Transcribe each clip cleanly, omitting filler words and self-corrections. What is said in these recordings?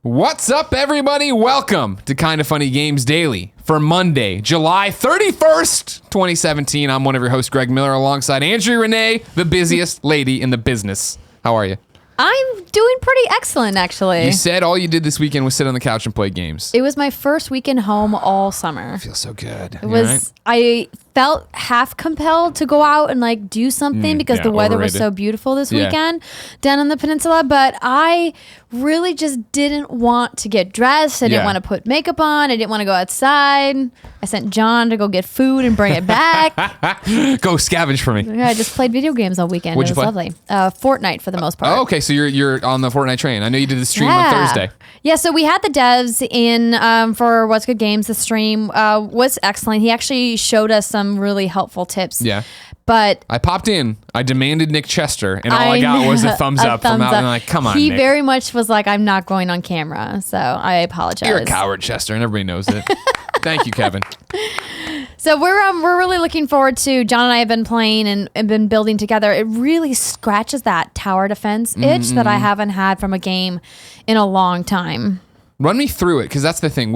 What's up, everybody? Welcome to Kinda Funny Games Daily for Monday, July 31st, 2017. I'm one of your hosts, Greg Miller, alongside Andrea Renee, the busiest lady in the business. How are you? I'm doing pretty excellent, actually. You said all you did this weekend was sit on the couch and play games. It was my first weekend home all summer. I feel so good. It was. Right? I felt half compelled to go out and like do something because the weather was so beautiful this weekend down on the peninsula, but I really just didn't want to get dressed. I didn't want to put makeup on. I didn't want to go outside. I sent John to go get food and bring it back. Go scavenge for me. Yeah, I just played video games all weekend. What'd it was lovely. Fortnite for the most part. Oh, okay. So you're on the Fortnite train. I know you did the stream on Thursday. Yeah, so we had the devs in for What's Good Games. The stream was excellent. He actually showed us some really helpful tips. Yeah. But I popped in, I demanded Nick Chester, and all I got was a thumbs up from out. And I'm like, come on, He Nick. very much was like, I'm not going on camera, so I apologize. You're a coward, Chester, and everybody knows it. Thank you, Kevin. So we're really looking forward to, John and I have been playing and been building together. It really scratches that tower defense itch that I haven't had from a game in a long time. Run me through it, because that's the thing.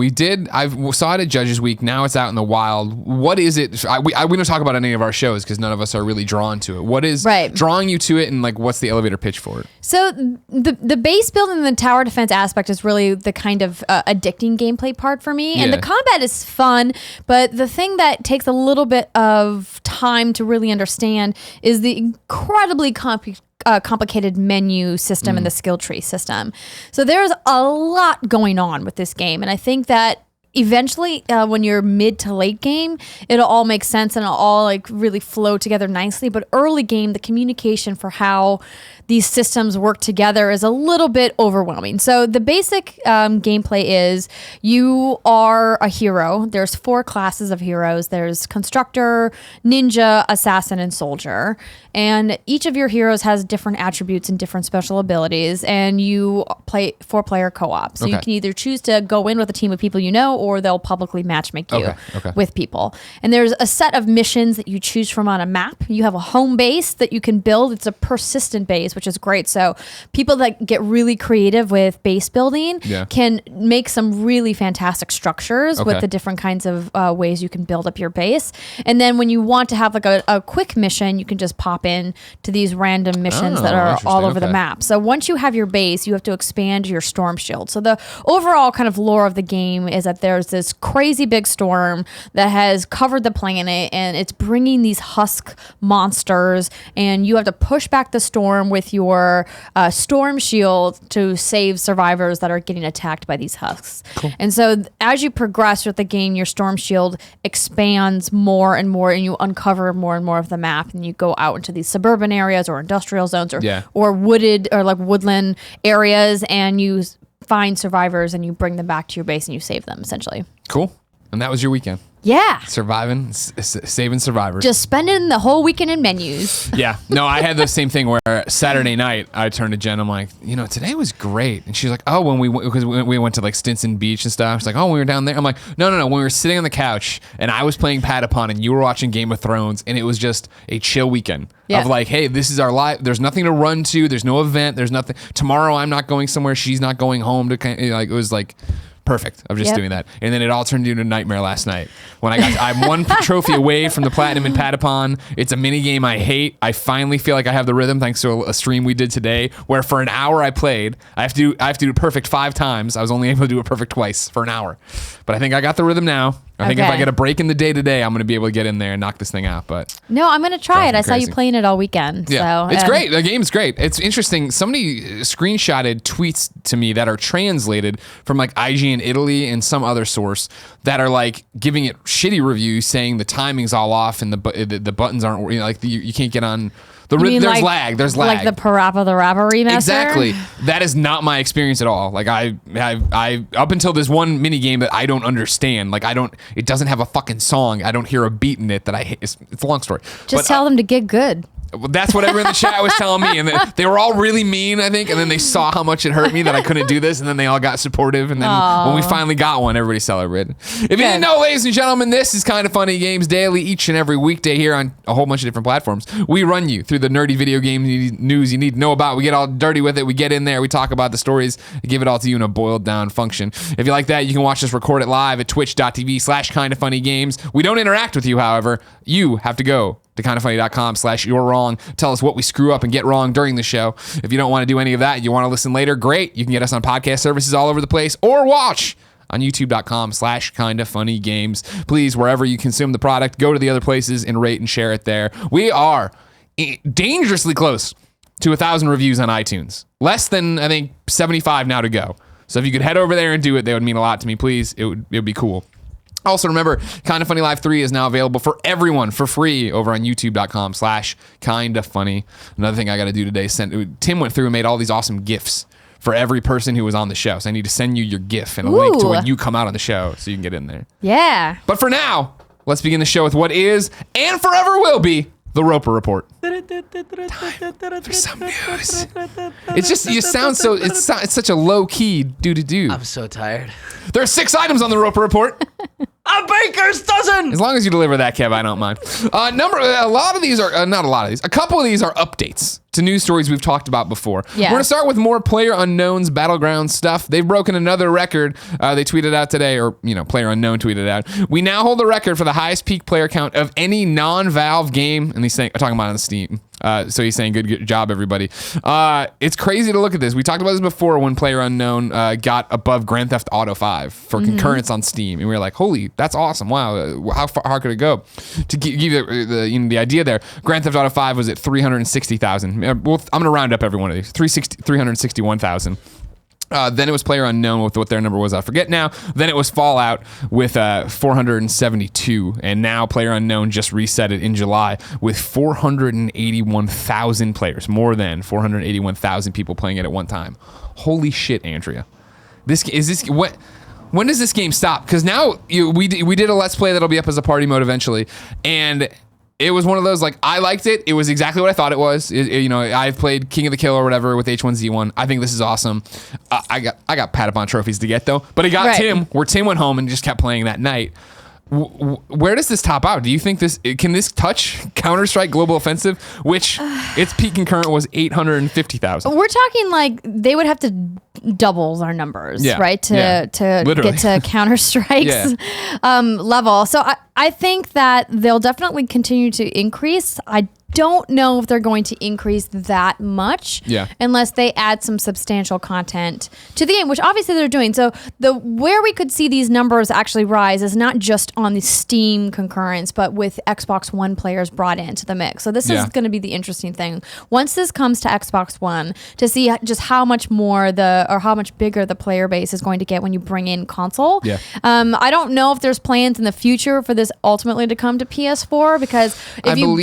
I saw it at Judges Week. Now it's out in the wild. What is it? We don't talk about any of our shows because none of us are really drawn to it. What is drawing you to it, and like what's the elevator pitch for it? So the base building and the tower defense aspect is really the kind of addicting gameplay part for me. And the combat is fun, but the thing that takes a little bit of time to really understand is the incredibly complicated menu system and the skill tree system. So there's a lot going on with this game, and I think that eventually when you're mid to late game, it'll all make sense and it'll all like really flow together nicely. But early game, the communication for how these systems work together is a little bit overwhelming. So the basic gameplay is you are a hero. There's 4 classes of heroes. There's constructor, ninja, assassin, and soldier. And each of your heroes has different attributes and different special abilities. And you play 4-player co-op. So you can either choose to go in with a team of people you know, or they'll publicly matchmake you with people. And there's a set of missions that you choose from on a map. You have a home base that you can build. It's a persistent base, which is great. So people that get really creative with base building can make some really fantastic structures with the different kinds of ways you can build up your base. And then when you want to have like a quick mission, you can just pop in to these random missions that are all over the map. So once you have your base, you have to expand your storm shield. So the overall kind of lore of the game is that there's this crazy big storm that has covered the planet, and it's bringing these husk monsters, and you have to push back the storm with your storm shield to save survivors that are getting attacked by these husks. Cool. And so as you progress with the game, your storm shield expands more and more, and you uncover more and more of the map, and you go out into these suburban areas or industrial zones or wooded or like woodland areas, and you find survivors and you bring them back to your base and you save them, essentially. Cool. And that was your weekend? Yeah. Surviving, saving survivors. Just spending the whole weekend in menus. Yeah. No, I had the same thing where Saturday night I turned to Jen. I'm like, today was great. And she's like, oh, when we went to like Stinson Beach and stuff. She's like, oh, when we were down there. I'm like, no. When we were sitting on the couch and I was playing Patapon and you were watching Game of Thrones, and it was just a chill weekend of like, hey, this is our life. There's nothing to run to. There's no event. There's nothing. Tomorrow I'm not going somewhere. She's not going home to it was like perfect of just doing that. And then it all turned into a nightmare last night when I'm one trophy away from the platinum in Patapon. It's a mini game I hate. I finally feel like I have the rhythm thanks to a stream we did today where for an hour I played. I have to do it perfect 5 times. I was only able to do it perfect twice for an hour. But I think I got the rhythm now. I think if I get a break in the day today, I'm going to be able to get in there and knock this thing out. But no, I'm going to try it. I saw you playing it all weekend. Yeah, so, it's great. The game's great. It's interesting. Somebody screenshotted tweets to me that are translated from like IGN Italy and some other source that are like giving it shitty reviews, saying the timing's all off and the buttons aren't like you can't get on. There's like, lag. There's lag. Like the Parappa the Rapper remaster? Exactly. That is not my experience at all. Like I up until this one mini game that I don't understand. Like it doesn't have a fucking song. I don't hear a beat in it that I hate. It's a long story. Just tell them to get good. That's what everyone in the chat was telling me. And they were all really mean, I think. And then they saw how much it hurt me that I couldn't do this. And then they all got supportive. And then when we finally got one, everybody celebrated. If you didn't know, ladies and gentlemen, this is Kinda Funny Games Daily each and every weekday here on a whole bunch of different platforms. We run you through the nerdy video game news you need to know about. We get all dirty with it. We get in there. We talk about the stories. We give it all to you in a boiled down function. If you like that, you can watch us record it live at twitch.tv/kindafunnygames. We don't interact with you, however. You have to go to kindafunny.com/you're wrong. Tell us what we screw up and get wrong during the show. If you don't want to do any of that, you want to listen later, great. You can get us on podcast services all over the place or watch on youtube.com/kindafunnygames. Please, wherever you consume the product, go to the other places and rate and share it there. We are dangerously close to 1,000 reviews on iTunes. Less than, I think, 75 now to go. So if you could head over there and do it, that would mean a lot to me. Please, it would be cool. Also, remember, Kinda Funny Live 3 is now available for everyone for free over on youtube.com/kindafunny. Another thing I got to do today, Tim went through and made all these awesome GIFs for every person who was on the show. So I need to send you your GIF and a link to when you come out on the show so you can get in there. Yeah. But for now, let's begin the show with what is and forever will be the Roper Report. Time for some news. It's just, you sound so, it's such a low-key do-do-do. I'm so tired. There are 6 items on the Roper Report. A baker's dozen! As long as you deliver that, Kev, I don't mind. A lot of these are, not a lot of these, a couple of these are updates to news stories we've talked about before. Yeah. We're going to start with more PlayerUnknown's Battlegrounds stuff. They've broken another record. They tweeted out today, or, PlayerUnknown tweeted out. We now hold the record for the highest peak player count of any non-Valve game. And he's saying, talking about it on Steam. So he's saying, good job, everybody. It's crazy to look at this. We talked about this before when PlayerUnknown got above Grand Theft Auto 5 for concurrence on Steam. And we were like, holy, that's awesome. Wow, how far could it go? To give you the idea there, Grand Theft Auto 5 was at 360,000. I'm going to round up every one of these. 361,000. Then it was PlayerUnknown with what their number was, I forget now. Then it was Fallout with 472, and now PlayerUnknown just reset it in July with 481,000 players, more than 481,000 people playing it at one time. Holy shit, Andrea! When does this game stop? Because now we did a Let's Play that'll be up as a party mode eventually, and it was one of those, like, I liked it. It was exactly what I thought it was. I've played King of the Kill or whatever with H1Z1. I think this is awesome. I got Patapon trophies to get, though. But it got right. Tim, where Tim went home and just kept playing that night. Where does this top out? Do you think can this touch Counter-Strike Global Offensive, which its peak concurrent was 850,000? We're talking like they would have to double our numbers, right? To get to Counter-Strike's level. So I think that they'll definitely continue to increase. I don't know if they're going to increase that much unless they add some substantial content to the game, which obviously they're doing. So where we could see these numbers actually rise is not just on the Steam concurrence, but with Xbox One players brought into the mix. So this is going to be the interesting thing. Once this comes to Xbox One, to see just how much more or how much bigger the player base is going to get when you bring in console. I don't know if there's plans in the future for this ultimately to come to PS4, because if you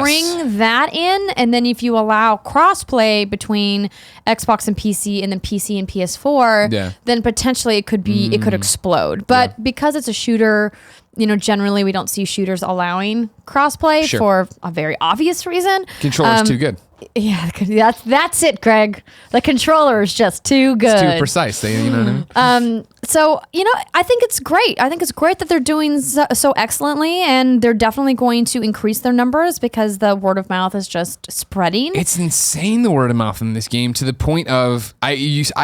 bring that in, and then if you allow crossplay between Xbox and PC, and then PC and PS4, then potentially it could explode. But because it's a shooter, generally we don't see shooters allowing crossplay for a very obvious reason. Controller's too good. Yeah, that's it, Greg. The controller is just too good. It's too precise. You know what I mean? So, I think it's great. I think it's great that they're doing so excellently, and they're definitely going to increase their numbers because the word of mouth is just spreading. It's insane, the word of mouth in this game, to the point of I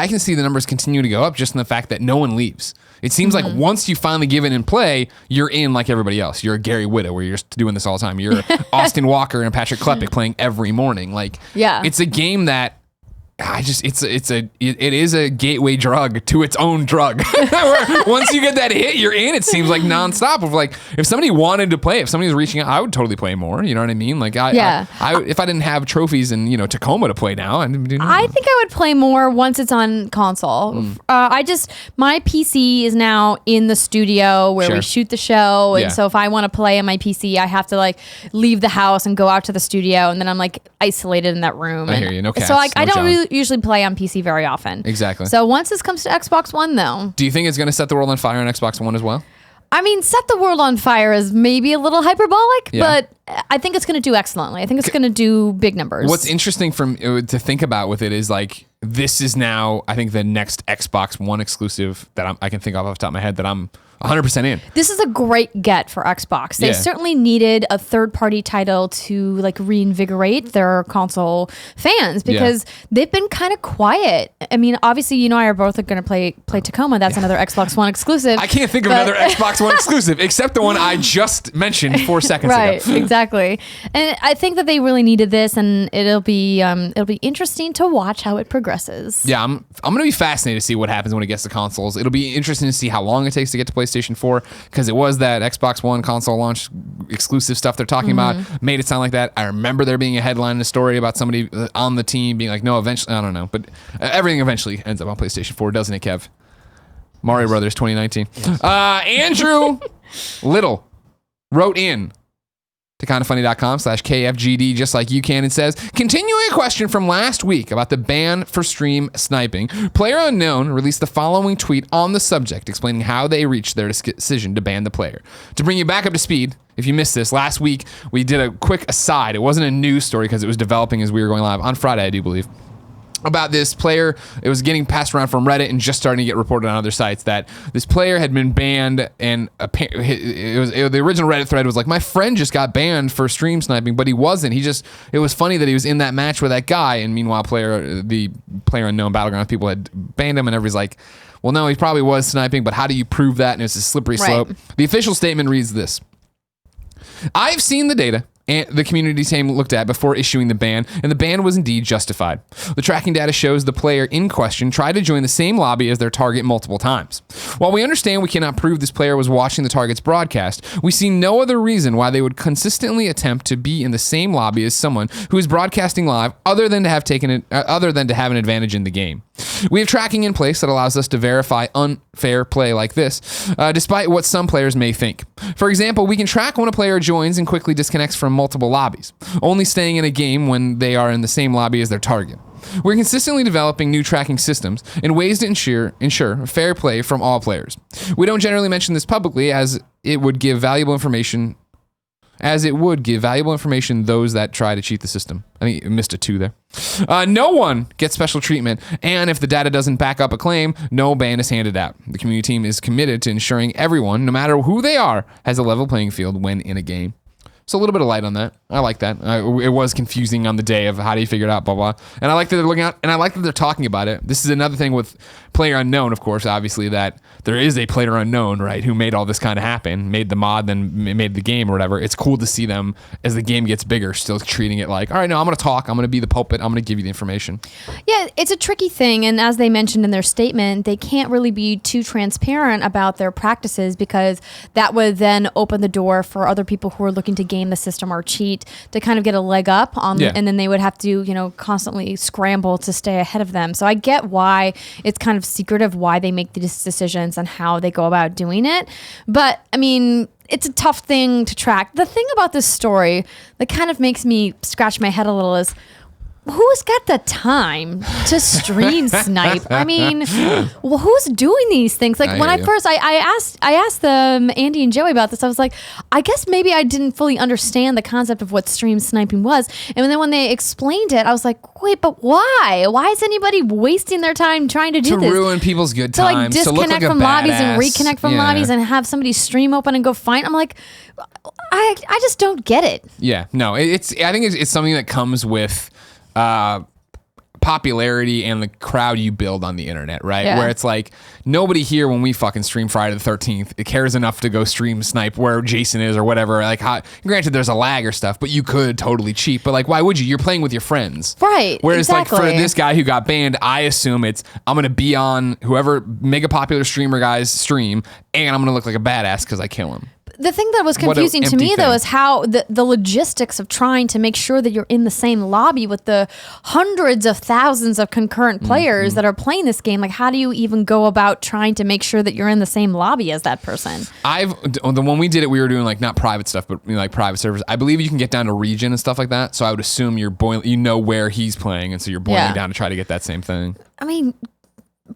can see the numbers continue to go up just in the fact that no one leaves. It seems like once you finally give it in play, you're in like everybody else. You're a Gary Whitta, where you're just doing this all the time. You're Austin Walker and Patrick Klepek playing every morning. Like, it's a game that it is a gateway drug to its own drug. Where once you get that hit, you're in. It seems like nonstop. Of like, if somebody wanted to play, if somebody was reaching out, I would totally play more. You know what I mean? Like, if I didn't have trophies and Tacoma to play now, I think I would play more once it's on console. My PC is now in the studio where we shoot the show, and so if I want to play on my PC, I have to like leave the house and go out to the studio, and then I'm like isolated in that room. I hear you. No cats, so like no I don't John. really usually play on PC very often. Exactly. So once this comes to Xbox One, though, do you think it's going to set the world on fire on Xbox One as well? I mean, set the world on fire is maybe a little hyperbolic, but I think it's going to do excellently. I think it's going to do big numbers. What's interesting to think about with it is like, this is now, I think, the next Xbox One exclusive that I can think of off the top of my head that I'm 100% in. This is a great get for Xbox. They certainly needed a third-party title to like reinvigorate their console fans because they've been kind of quiet. I mean, obviously, you know, I are both going to play Tacoma. That's another Xbox One exclusive. I can't think of another Xbox One exclusive except the one I just mentioned 4 seconds ago. Right, exactly. And I think that they really needed this, and it'll be interesting to watch how it progresses. Yeah, I'm going to be fascinated to see what happens when it gets to consoles. It'll be interesting to see how long it takes to get to PlayStation 4 because it was that Xbox One console launch exclusive stuff they're talking about made it sound like that. I remember there being a headline in a story about somebody on the team being like, no, eventually, I don't know, but everything eventually ends up on PlayStation 4, doesn't it, Kev? Mario Brothers 2019. Andrew Little wrote in to kindafunny.com/KFGD, just like you can, and says, continuing a question from last week about the ban for stream sniping, PlayerUnknown released the following tweet on the subject explaining how they reached their decision to ban the player. To bring you back up to speed, if you missed this, last week we did a quick aside. It wasn't a news story because it was developing as we were going live on Friday, I do believe, about this player. It was getting passed around from Reddit and just starting to get reported on other sites that this player had been banned, and the original Reddit thread was like, my friend just got banned for stream sniping, but he wasn't. It was funny that he was in that match with that guy, and meanwhile the PlayerUnknown Battlegrounds people had banned him, and everybody's like, well, no, he probably was sniping, but how do you prove that? And it's a slippery slope. The official statement reads this: I've seen the data and the community team looked at before issuing the ban, and the ban was indeed justified. The tracking data shows the player in question tried to join the same lobby as their target multiple times. While we understand we cannot prove this player was watching the target's broadcast, we see no other reason why they would consistently attempt to be in the same lobby as someone who is broadcasting live other than to have an advantage in the game. We have tracking in place that allows us to verify unfair play like this, despite what some players may think. For example, we can track when a player joins and quickly disconnects from multiple lobbies, only staying in a game when they are in the same lobby as their target. We're consistently developing new tracking systems and ways to ensure fair play from all players. We don't generally mention this publicly as it would give valuable information those that try to cheat the system. I think you missed a 2 there. No one gets special treatment, and if the data doesn't back up a claim, no ban is handed out. The community team is committed to ensuring everyone, no matter who they are, has a level playing field when in a game. So a little bit of light on that. I like that. It was confusing on the day of how do you figure it out, blah, blah. And I like that they're looking at, and I like that they're talking about it. This is another thing with PlayerUnknown, of course, obviously, that there is a PlayerUnknown, right, who made all this kind of happen, made the mod, then made the game or whatever. It's cool to see them, as the game gets bigger, still treating it like, all right, no, I'm going to talk. I'm going to be the pulpit. I'm going to give you the information. Yeah, it's a tricky thing. And as they mentioned in their statement, they can't really be too transparent about their practices because that would then open the door for other people who are looking to game the system or cheat to kind of get a leg up on and then they would have to, constantly scramble to stay ahead of them. So I get why it's kind of secretive why they make these decisions and how they go about doing it. But I mean, it's a tough thing to track. The thing about this story that kind of makes me scratch my head a little is, who's got the time to stream snipe? I mean, well, who's doing these things? Like when I asked them, Andy and Joey, about this, I was like, I guess maybe I didn't fully understand the concept of what stream sniping was. And then when they explained it, I was like, wait, but why? Why is anybody wasting their time trying to do this? To ruin people's good times. times. To like disconnect from lobbies and reconnect from lobbies and have somebody stream open and go find. I'm like, I just don't get it. Yeah, no, I think it's something that comes with popularity and the crowd you build on the internet, right? Yeah. Where it's like, nobody here when we fucking stream Friday the 13th, it cares enough to go stream snipe where Jason is or whatever. Like, granted, there's a lag or stuff, but you could totally cheat. But like, why would you? You're playing with your friends. Right. Whereas like for this guy who got banned, I assume I'm going to be on whoever mega popular streamer guy's stream, and I'm going to look like a badass because I kill him. The thing that was confusing to me, though, is how the logistics of trying to make sure that you're in the same lobby with the hundreds of thousands of concurrent players that are playing this game. Like, how do you even go about trying to make sure that you're in the same lobby as that person? When we did it, we were doing like not private stuff, but like private servers. I believe you can get down to region and stuff like that. So I would assume you're boiling, where he's playing, and so you're boiling down to try to get that same thing. I mean,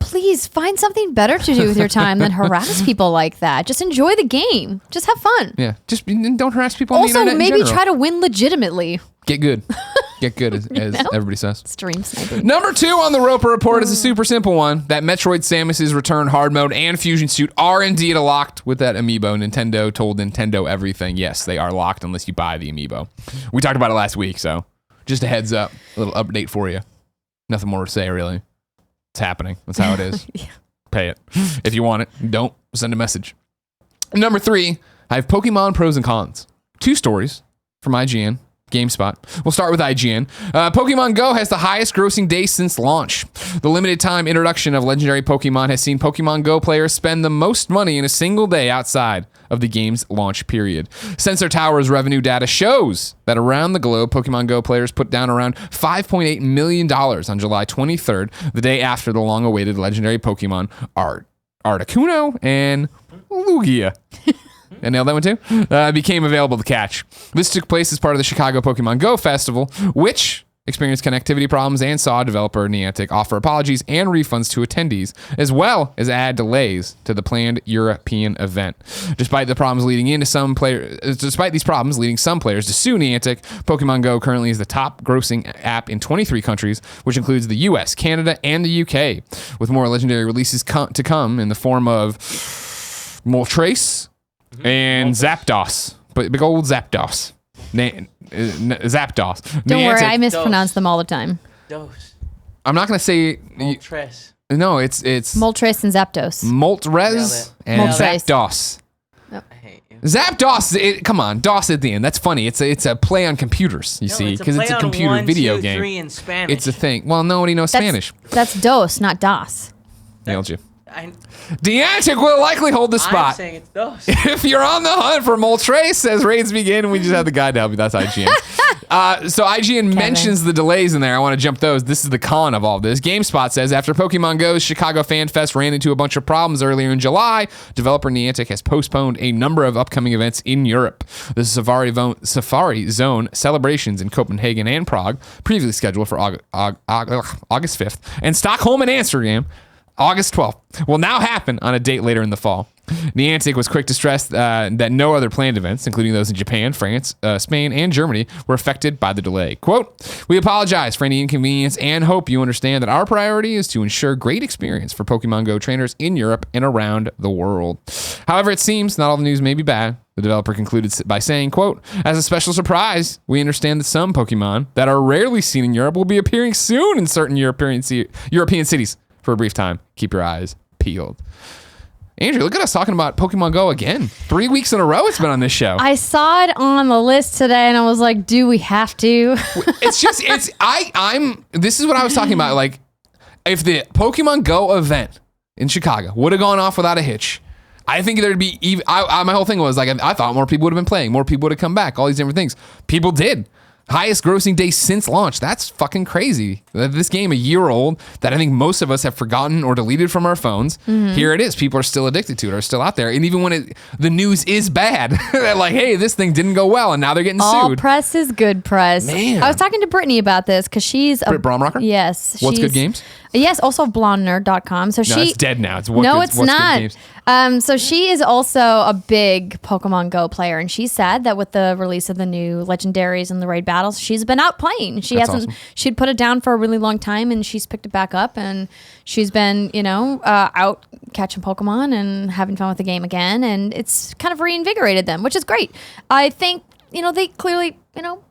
please find something better to do with your time than harass people like that. Just enjoy the game. Just have fun. Yeah. Just don't harass people on the Also, internet in maybe general. try to win legitimately. Get good. Get good, as everybody says. Stream sniping. Number 2 on the Roper Report is a super simple one. That Metroid Samus's Return hard mode and Fusion Suit are indeed locked with that amiibo. Nintendo told Nintendo everything. Yes, they are locked unless you buy the amiibo. We talked about it last week, so just a heads up. A little update for you. Nothing more to say, really. It's happening. That's how it is. Yeah. Pay it. If you want it, don't send a message. Number 3, I have Pokemon pros and cons. 2 stories from IGN. GameSpot. We'll start with IGN. Pokemon Go has the highest grossing day since launch. The limited time introduction of legendary Pokemon has seen Pokemon Go players spend the most money in a single day outside of the game's launch period. Sensor Tower's revenue data shows that around the globe, Pokemon Go players put down around $5.8 million on July 23rd, the day after the long-awaited legendary Pokemon Articuno and Lugia. I nailed that one too. Became available to catch. This took place as part of the Chicago Pokemon Go Festival, which experienced connectivity problems and saw developer Niantic offer apologies and refunds to attendees, as well as add delays to the planned European event. Despite these problems leading some players to sue Niantic, Pokemon Go currently is the top grossing app in 23 countries, which includes the US, Canada, and the UK, with more legendary releases to come in the form of Moltres and Zapdos. But big old Zapdos. Zapdos. Don't worry, I mispronounce them all the time. Dose. I'm not going to say... Moltres. No, it's... Moltres and Zapdos. Moltres and Moltres. Zapdos. I hate you. Zapdos, come on, DOS at the end. That's funny. It's a play on computers, you see, because it's a computer 1, video 2, game. 3 in Spanish. It's a thing. Well, nobody knows Spanish. That's DOS, not DOS. Nailed you. Niantic will likely hold the spot. I'm saying it's those. If you're on the hunt for Moltres as raids begin, we just have the guide to help you. That's IGN. So IGN mentions the delays in there. I want to jump those. This is the con of all of this. GameSpot says, after Pokemon Go's Chicago Fan Fest ran into a bunch of problems earlier in July, developer Niantic has postponed a number of upcoming events in Europe. The Safari Zone celebrations in Copenhagen and Prague, previously scheduled for August 5th, and Stockholm and Amsterdam, August 12th, will now happen on a date later in the fall. Niantic was quick to stress that no other planned events, including those in Japan, France, Spain, and Germany, were affected by the delay. Quote, "We apologize for any inconvenience and hope you understand that our priority is to ensure great experience for Pokemon Go trainers in Europe and around the world." However, it seems not all the news may be bad. The developer concluded by saying, quote, "As a special surprise, we understand that some Pokemon that are rarely seen in Europe will be appearing soon in certain European cities. For a brief time, keep your eyes peeled." Andrea, look at us talking about Pokemon Go again. 3 weeks in a row it's been on this show. I saw it on the list today and I was like, do we have to? This is what I was talking about. Like, if the Pokemon Go event in Chicago would have gone off without a hitch, I think there'd be even, my whole thing was like, I thought more people would have been playing, more people would have come back, all these different things. People did. Highest grossing day since launch. That's fucking crazy. This game, a year old, that I think most of us have forgotten or deleted from our phones. Mm-hmm. Here it is. People are still addicted to it, are still out there. And even when the news is bad, they're like, hey, this thing didn't go well, and now they're getting All sued. press is good press. Man. I was talking to Brittany about this because she's Britt Bromrocker? Yes. What's Good Games? Yes, also blondnerd.com. So no, it's dead now. It's What's Good Games. So she is also a big Pokemon Go player, and she said that with the release of the new legendaries and the raid battles, she's been out playing. That's awesome. She'd put it down for a really long time, and she's picked it back up, and she's been, out catching Pokemon and having fun with the game again, and it's kind of reinvigorated them, which is great. I think, they clearly,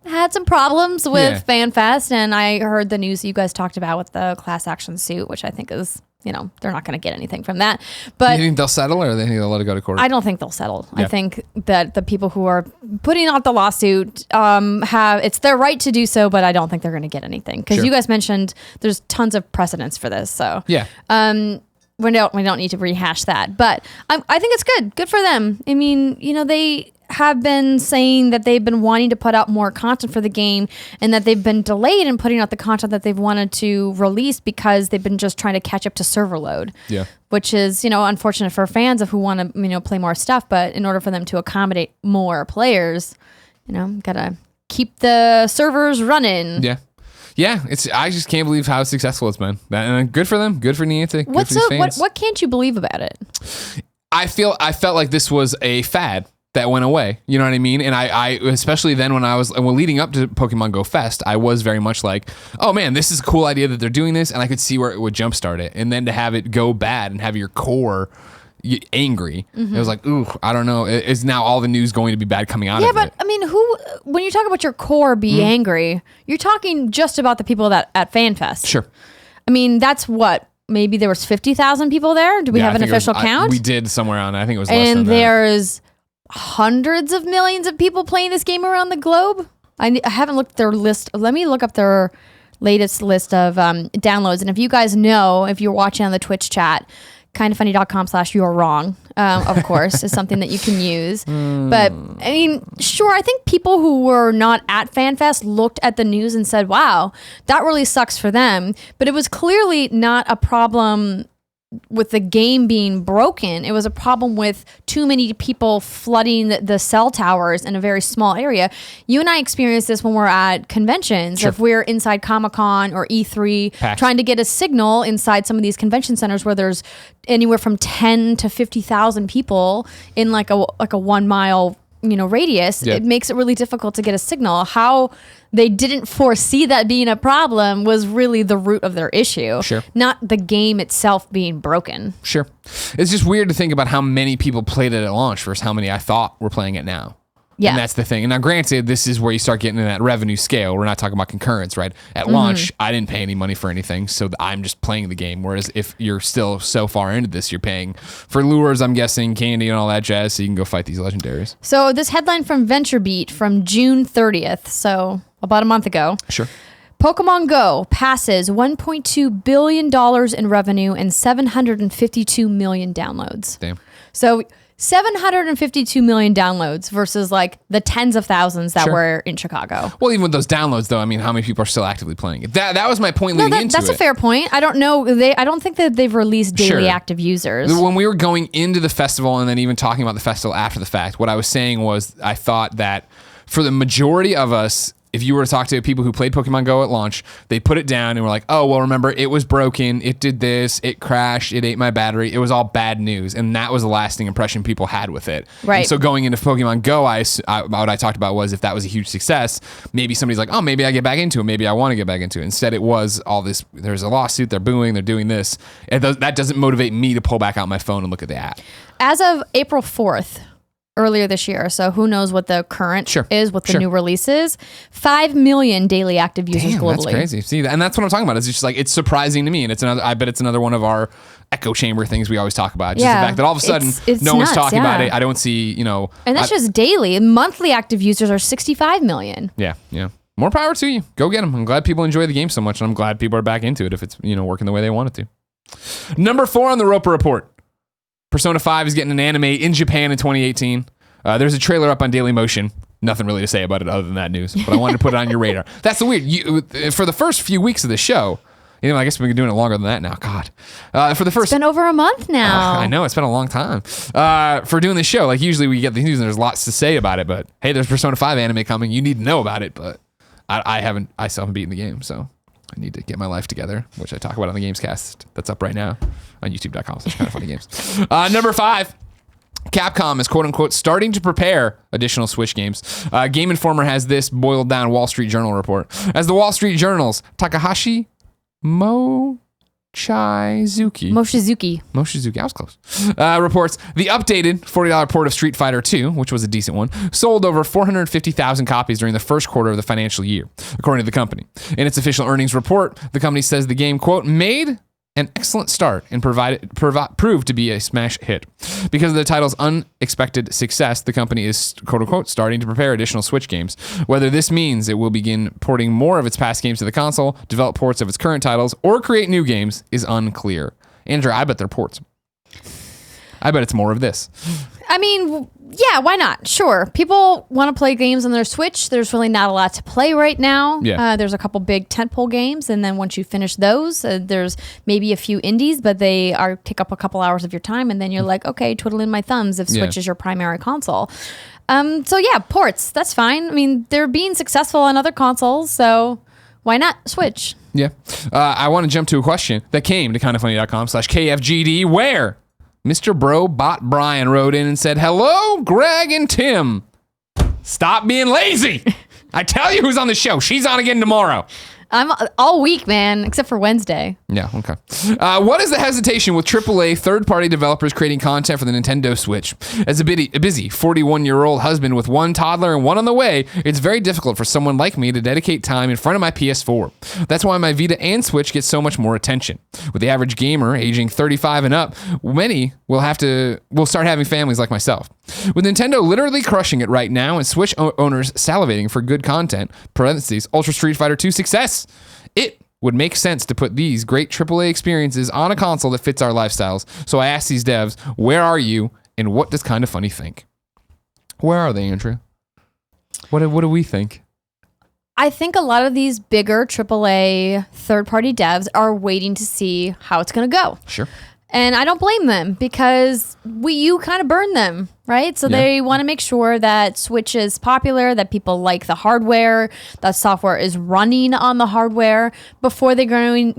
had some problems with FanFest, and I heard the news that you guys talked about with the class action suit, which I think is, they're not going to get anything from that. But you think they'll settle, or they think they'll let it go to court? I don't think they'll settle. Yeah. I think that the people who are putting out the lawsuit it's their right to do so, but I don't think they're going to get anything. Because you guys mentioned there's tons of precedents for this. So yeah. We don't need to rehash that. But I think it's good. Good for them. I mean, they have been saying that they've been wanting to put out more content for the game and that they've been delayed in putting out the content that they've wanted to release because they've been just trying to catch up to server load. Yeah. Which is, unfortunate for fans of who want to, play more stuff. But in order for them to accommodate more players, gotta keep the servers running. Yeah. Yeah, I just can't believe how successful it's been. And good for them. Good for Niantic. Good for these fans. What can't you believe about it? I felt like this was a fad that went away. You know what I mean? And I especially then when leading up to Pokemon Go Fest, I was very much like, oh man, this is a cool idea that they're doing this, and I could see where it would jumpstart it. And then to have it go bad and have your core angry, it was like, ooh, I don't know. Is now all the news going to be bad coming out of it? Yeah, but I mean, when you talk about your core be angry, you're talking just about the people that at FanFest. Sure. I mean, that's what. Maybe there was 50,000 people there. Do we have an official count? We did somewhere on. I think it was less than that. And there's hundreds of millions of people playing this game around the globe. I haven't looked at their list. Let me look up their latest list of downloads. And if you guys know, if you're watching on the Twitch chat, kindoffunny.com/you're wrong, of course, is something that you can use. But I mean, sure, I think people who were not at FanFest looked at the news and said, wow, that really sucks for them. But it was clearly not a problem with the game being broken. It was a problem with too many people flooding the cell towers in a very small area. You and I experience this when we're at conventions. Sure. If we're inside Comic-Con or E3, PAX. trying to get a signal inside some of these convention centers where there's anywhere from 10 to 50,000 people in like a 1 mile radius, Yeah. it makes it really difficult to get a signal. How they didn't foresee that being a problem was really the root of their issue. Sure. Not the game itself being broken. Sure. It's just weird to think about how many people played it at launch versus how many I thought were playing it now. Yeah. And that's the thing. And now, granted, this is where you start getting in that revenue scale. We're not talking about concurrence, right? At launch, I didn't pay any money for anything, so I'm just playing the game. Whereas if you're still so far into this, you're paying for lures, I'm guessing, candy and all that jazz, so you can go fight these legendaries. So this headline from VentureBeat from June 30th, so about a month ago. Sure. Pokemon Go passes $1.2 billion in revenue and 752 million downloads. Damn. So 752 million downloads versus like the tens of thousands that Sure. were in Chicago. Well, even with those downloads, though, I mean, how many people are still actively playing it? That was my point leading into That's it. a fair point. I don't know. I don't think that they've released daily Sure. active users. When we were going into the festival and then even talking about the festival after the fact, what I was saying was I thought that for the majority of us, if you were to talk to people who played Pokemon Go at launch, they put it down and were like, oh, well, remember, it was broken. It did this. It crashed. It ate my battery. It was all bad news. And that was the lasting impression people had with it. Right. And so going into Pokemon Go, what I talked about was if that was a huge success, maybe somebody's like, oh, maybe I get back into it. Maybe I want to get back into it. Instead, it was all this, there's a lawsuit. They're booing. They're doing this. That doesn't motivate me to pull back out my phone and look at the app. As of April 4th, earlier this year, so who knows what the current is with the new releases. 5 million daily active users globally. That's crazy. See, and that's what I'm talking about. It's just like, it's surprising to me, and I bet it's another one of our echo chamber things we always talk about. Just the fact that all of a sudden it's no one's nuts, talking about it. I don't see, And that's just daily. Monthly active users are 65 million. Yeah. More power to you. Go get them. I'm glad people enjoy the game so much, and I'm glad people are back into it if it's working the way they want it to. Number 4 on the Roper Report. Persona 5 is getting an anime in Japan in 2018. There's a trailer up on Dailymotion. Nothing really to say about it other than that news, but I wanted to put it on your radar. That's the weird. For the first few weeks of the show, I guess we've been doing it longer than that now. God. For the first... It's been over a month now. I know, it's been a long time. For doing this show, like usually we get the news and there's lots to say about it, but hey, there's Persona 5 anime coming. You need to know about it, but I still haven't beaten the game, so I need to get my life together, which I talk about on the Gamescast. That's up right now on youtube.com/kindoffunnygames. Number 5. Capcom is quote-unquote starting to prepare additional Switch games. Game Informer has this boiled down Wall Street Journal report. As the Wall Street Journal's Takahashi Mochizuki, I was close, reports the updated $40 port of Street Fighter II, which was a decent one, sold over 450,000 copies during the first quarter of the financial year, according to the company. In its official earnings report, the company says the game, quote, made an excellent start and proved to be a smash hit. Because of the title's unexpected success, the company is, quote-unquote, starting to prepare additional Switch games. Whether this means it will begin porting more of its past games to the console, develop ports of its current titles, or create new games is unclear. Andrea, I bet they're ports. I bet it's more of this. I mean, yeah, why not? Sure. People want to play games on their Switch. There's really not a lot to play right now. Yeah. There's a couple big tentpole games, and then once you finish those, there's maybe a few indies, but they take up a couple hours of your time, and then you're like, okay, twiddling my thumbs if Switch is your primary console. So yeah, ports, that's fine. I mean, they're being successful on other consoles, so Why not Switch? Yeah. I want to jump to a question that came to kindafunny.com/KFGD where Mr. Bro Bot Brian wrote in and said, "Hello, Greg and Tim. Stop being lazy. I tell you who's on the show. She's on again tomorrow." I'm all week, man, except for Wednesday. Yeah, okay. What is the hesitation with AAA third-party developers creating content for the Nintendo Switch? As a busy 41-year-old husband with one toddler and one on the way, it's very difficult for someone like me to dedicate time in front of my PS4. That's why my Vita and Switch get so much more attention. With the average gamer aging 35 and up, many will start having families like myself. With Nintendo literally crushing it right now and Switch owners salivating for good content, parentheses, Ultra Street Fighter 2 success, it would make sense to put these great AAA experiences on a console that fits our lifestyles. So I asked these devs, where are you and what does Kinda Funny think? Where are they, Andrea? What do we think? I think a lot of these bigger AAA third-party devs are waiting to see how it's going to go. Sure. And I don't blame them because you kind of burn them, right? So they want to make sure that Switch is popular, that people like the hardware, that software is running on the hardware before they're going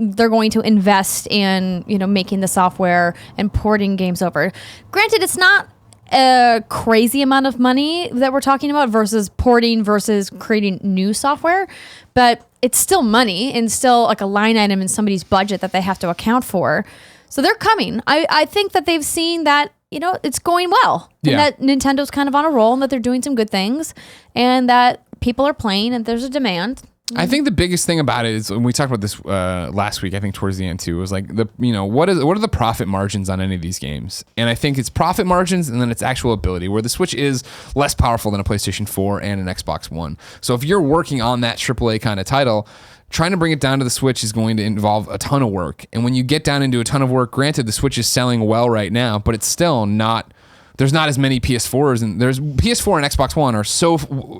to invest in, making the software and porting games over. Granted, it's not a crazy amount of money that we're talking about versus porting versus creating new software, but it's still money and still like a line item in somebody's budget that they have to account for. So they're coming. I think that they've seen that, it's going well. Yeah. And that Nintendo's kind of on a roll and that they're doing some good things and that people are playing and there's a demand. I think the biggest thing about it is when we talked about this last week, I think towards the end too, was like what are the profit margins on any of these games? And I think it's profit margins and then it's actual ability, where the Switch is less powerful than a PlayStation 4 and an Xbox One. So if you're working on that AAA kind of title, trying to bring it down to the Switch is going to involve a ton of work. And when you get down into a ton of work, granted, the Switch is selling well right now, but it's still not, there's not as many PS4s, and there's PS4 and Xbox One are so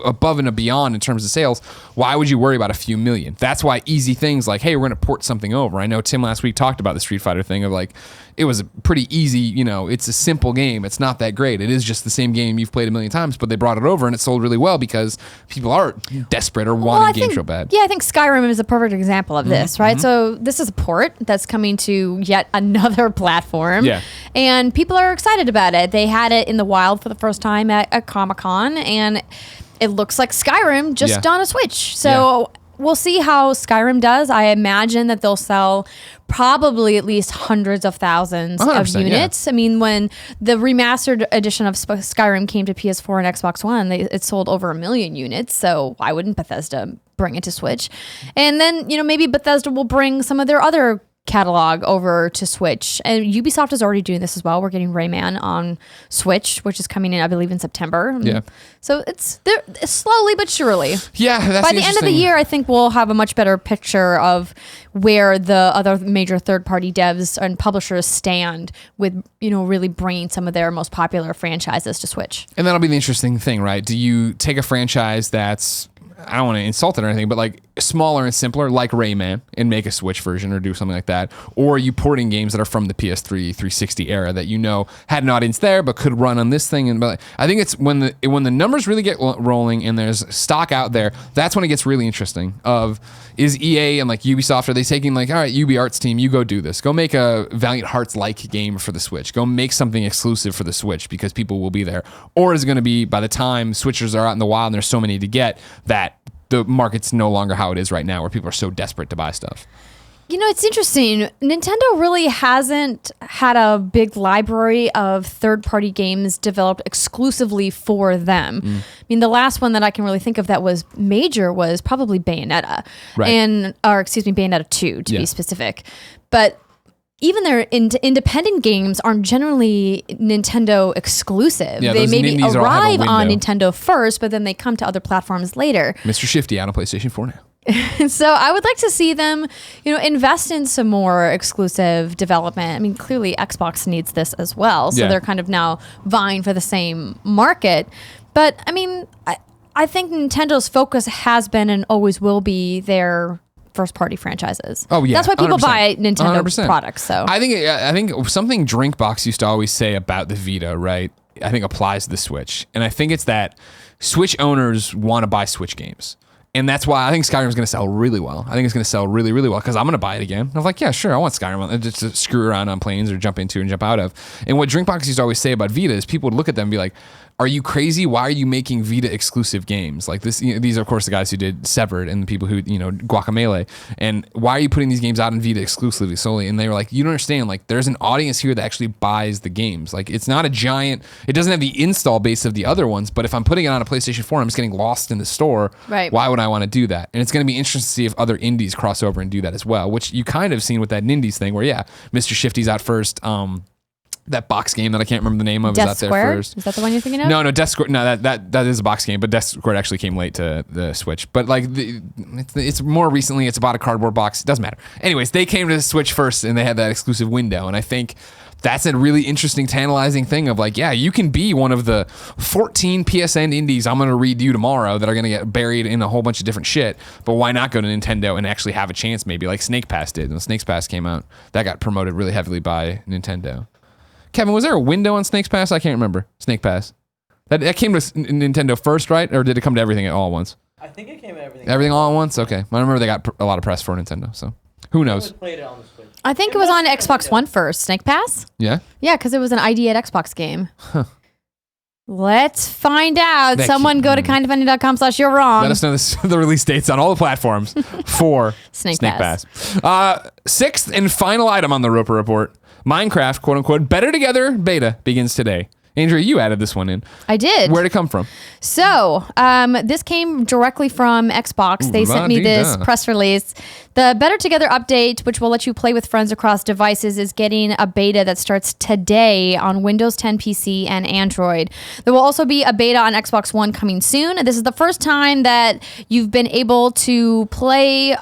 above and beyond in terms of sales. Why would you worry about a few million? That's why easy things like, hey, we're going to port something over. I know Tim last week talked about the Street Fighter thing of like, it was a pretty easy, it's a simple game. It's not that great. It is just the same game you've played a million times, but they brought it over and it sold really well because people are desperate or wanting games so bad. Yeah, I think Skyrim is a perfect example of this, right? Mm-hmm. So this is a port that's coming to yet another platform. Yeah. And people are excited about it. They had it in the wild for the first time at Comic-Con, and it looks like Skyrim just on a Switch. So we'll see how Skyrim does. I imagine that they'll sell probably at least hundreds of thousands of units. Yeah. I mean, when the remastered edition of Skyrim came to PS4 and Xbox One, it sold over 1 million units. So why wouldn't Bethesda bring it to Switch? And then, maybe Bethesda will bring some of their other catalog over to Switch, and Ubisoft is already doing this as well. We're getting Rayman on Switch, which is coming in, I believe, in September. Yeah. So it's slowly but surely. Yeah, that's by the end of the year, I think we'll have a much better picture of where the other major third-party devs and publishers stand with, really bringing some of their most popular franchises to Switch. And that'll be the interesting thing, right? Do you take a franchise that's, I don't want to insult it or anything, but like smaller and simpler, like Rayman, and make a Switch version or do something like that? Or are you porting games that are from the PS3, 360 era that had an audience there but could run on this thing? And but I think it's when the numbers really get rolling and there's stock out there, that's when it gets really interesting. Is EA and like Ubisoft, are they taking like, all right, UbiArts team, you go do this. Go make a Valiant Hearts-like game for the Switch. Go make something exclusive for the Switch because people will be there. Or is it going to be by the time Switchers are out in the wild and there's so many to get that the market's no longer how it is right now where people are so desperate to buy stuff? It's interesting. Nintendo really hasn't had a big library of third-party games developed exclusively for them. I mean, the last one that I can really think of that was major was probably Bayonetta. Right. Bayonetta 2 to be specific. But even their independent games aren't generally Nintendo exclusive. Yeah, they maybe arrive on window. Nintendo first, but then they come to other platforms later. Mr. Shifty out on PlayStation 4 now. So I would like to see them, invest in some more exclusive development. I mean, clearly Xbox needs this as well. So they're kind of now vying for the same market. But I mean, I think Nintendo's focus has been and always will be their first-party franchises. Oh yeah, that's why people 100%. buy Nintendo 100%. products. So I think something Drinkbox used to always say about the Vita, right? I think applies to the Switch, and I think it's that Switch owners want to buy Switch games. And that's why I think Skyrim's going to sell really well. I think it's going to sell really, really well because I'm going to buy it again. I'm like, yeah, sure, I want Skyrim just to screw around on planes or jump into and jump out of. And what Drinkbox used to always say about Vita is people would look at them and be like, are you crazy? Why are you making Vita exclusive games? Like this, these are of course the guys who did Severed and the people who, Guacamelee. And why are you putting these games out on Vita exclusively solely? And they were like, you don't understand. Like there's an audience here that actually buys the games. Like it's not a giant, it doesn't have the install base of the other ones, but if I'm putting it on a PlayStation 4, I'm just getting lost in the store. Right. Why would I want to do that? And it's going to be interesting to see if other indies cross over and do that as well, which you kind of seen with that Nindies thing where, yeah, Mr. Shifty's out first. That box game that I can't remember the name of Death is out there Square? first. Is that the one you're thinking of? No, Death Square. No, that is a box game, but Death Square actually came late to the Switch. But like, it's more recently. It's about a cardboard box. It doesn't matter. Anyways, they came to the Switch first, and they had that exclusive window. And I think that's a really interesting, tantalizing thing of like, yeah, you can be one of the 14 PSN indies I'm going to read you tomorrow that are going to get buried in a whole bunch of different shit. But why not go to Nintendo and actually have a chance? Maybe like Snake Pass did. When Snake Pass came out, that got promoted really heavily by Nintendo. Kevin, was there a window on Snake Pass? I can't remember. Snake Pass. That came to Nintendo first, right? Or did it come to everything all at once? I think it came to everything. Everything all at once? Okay. I remember they got a lot of press for Nintendo, so who knows? Played it on the Switch. I think it was on Xbox One first. Snake Pass? Yeah? Yeah, because it was an ID at Xbox game. Huh. Let's find out. Someone go to kindoffunny.com/you're wrong. Let us know the release dates on all the platforms for Snake Pass. Sixth and final item on the Roper Report. Minecraft, quote unquote, Better Together beta begins today. Andrea, you added this one in. I did. Where'd it come from? So, this came directly from Xbox. They sent me this press release. The Better Together update, which will let you play with friends across devices, is getting a beta that starts today on Windows 10 PC and Android. There will also be a beta on Xbox One coming soon. This is the first time that you've been able to play...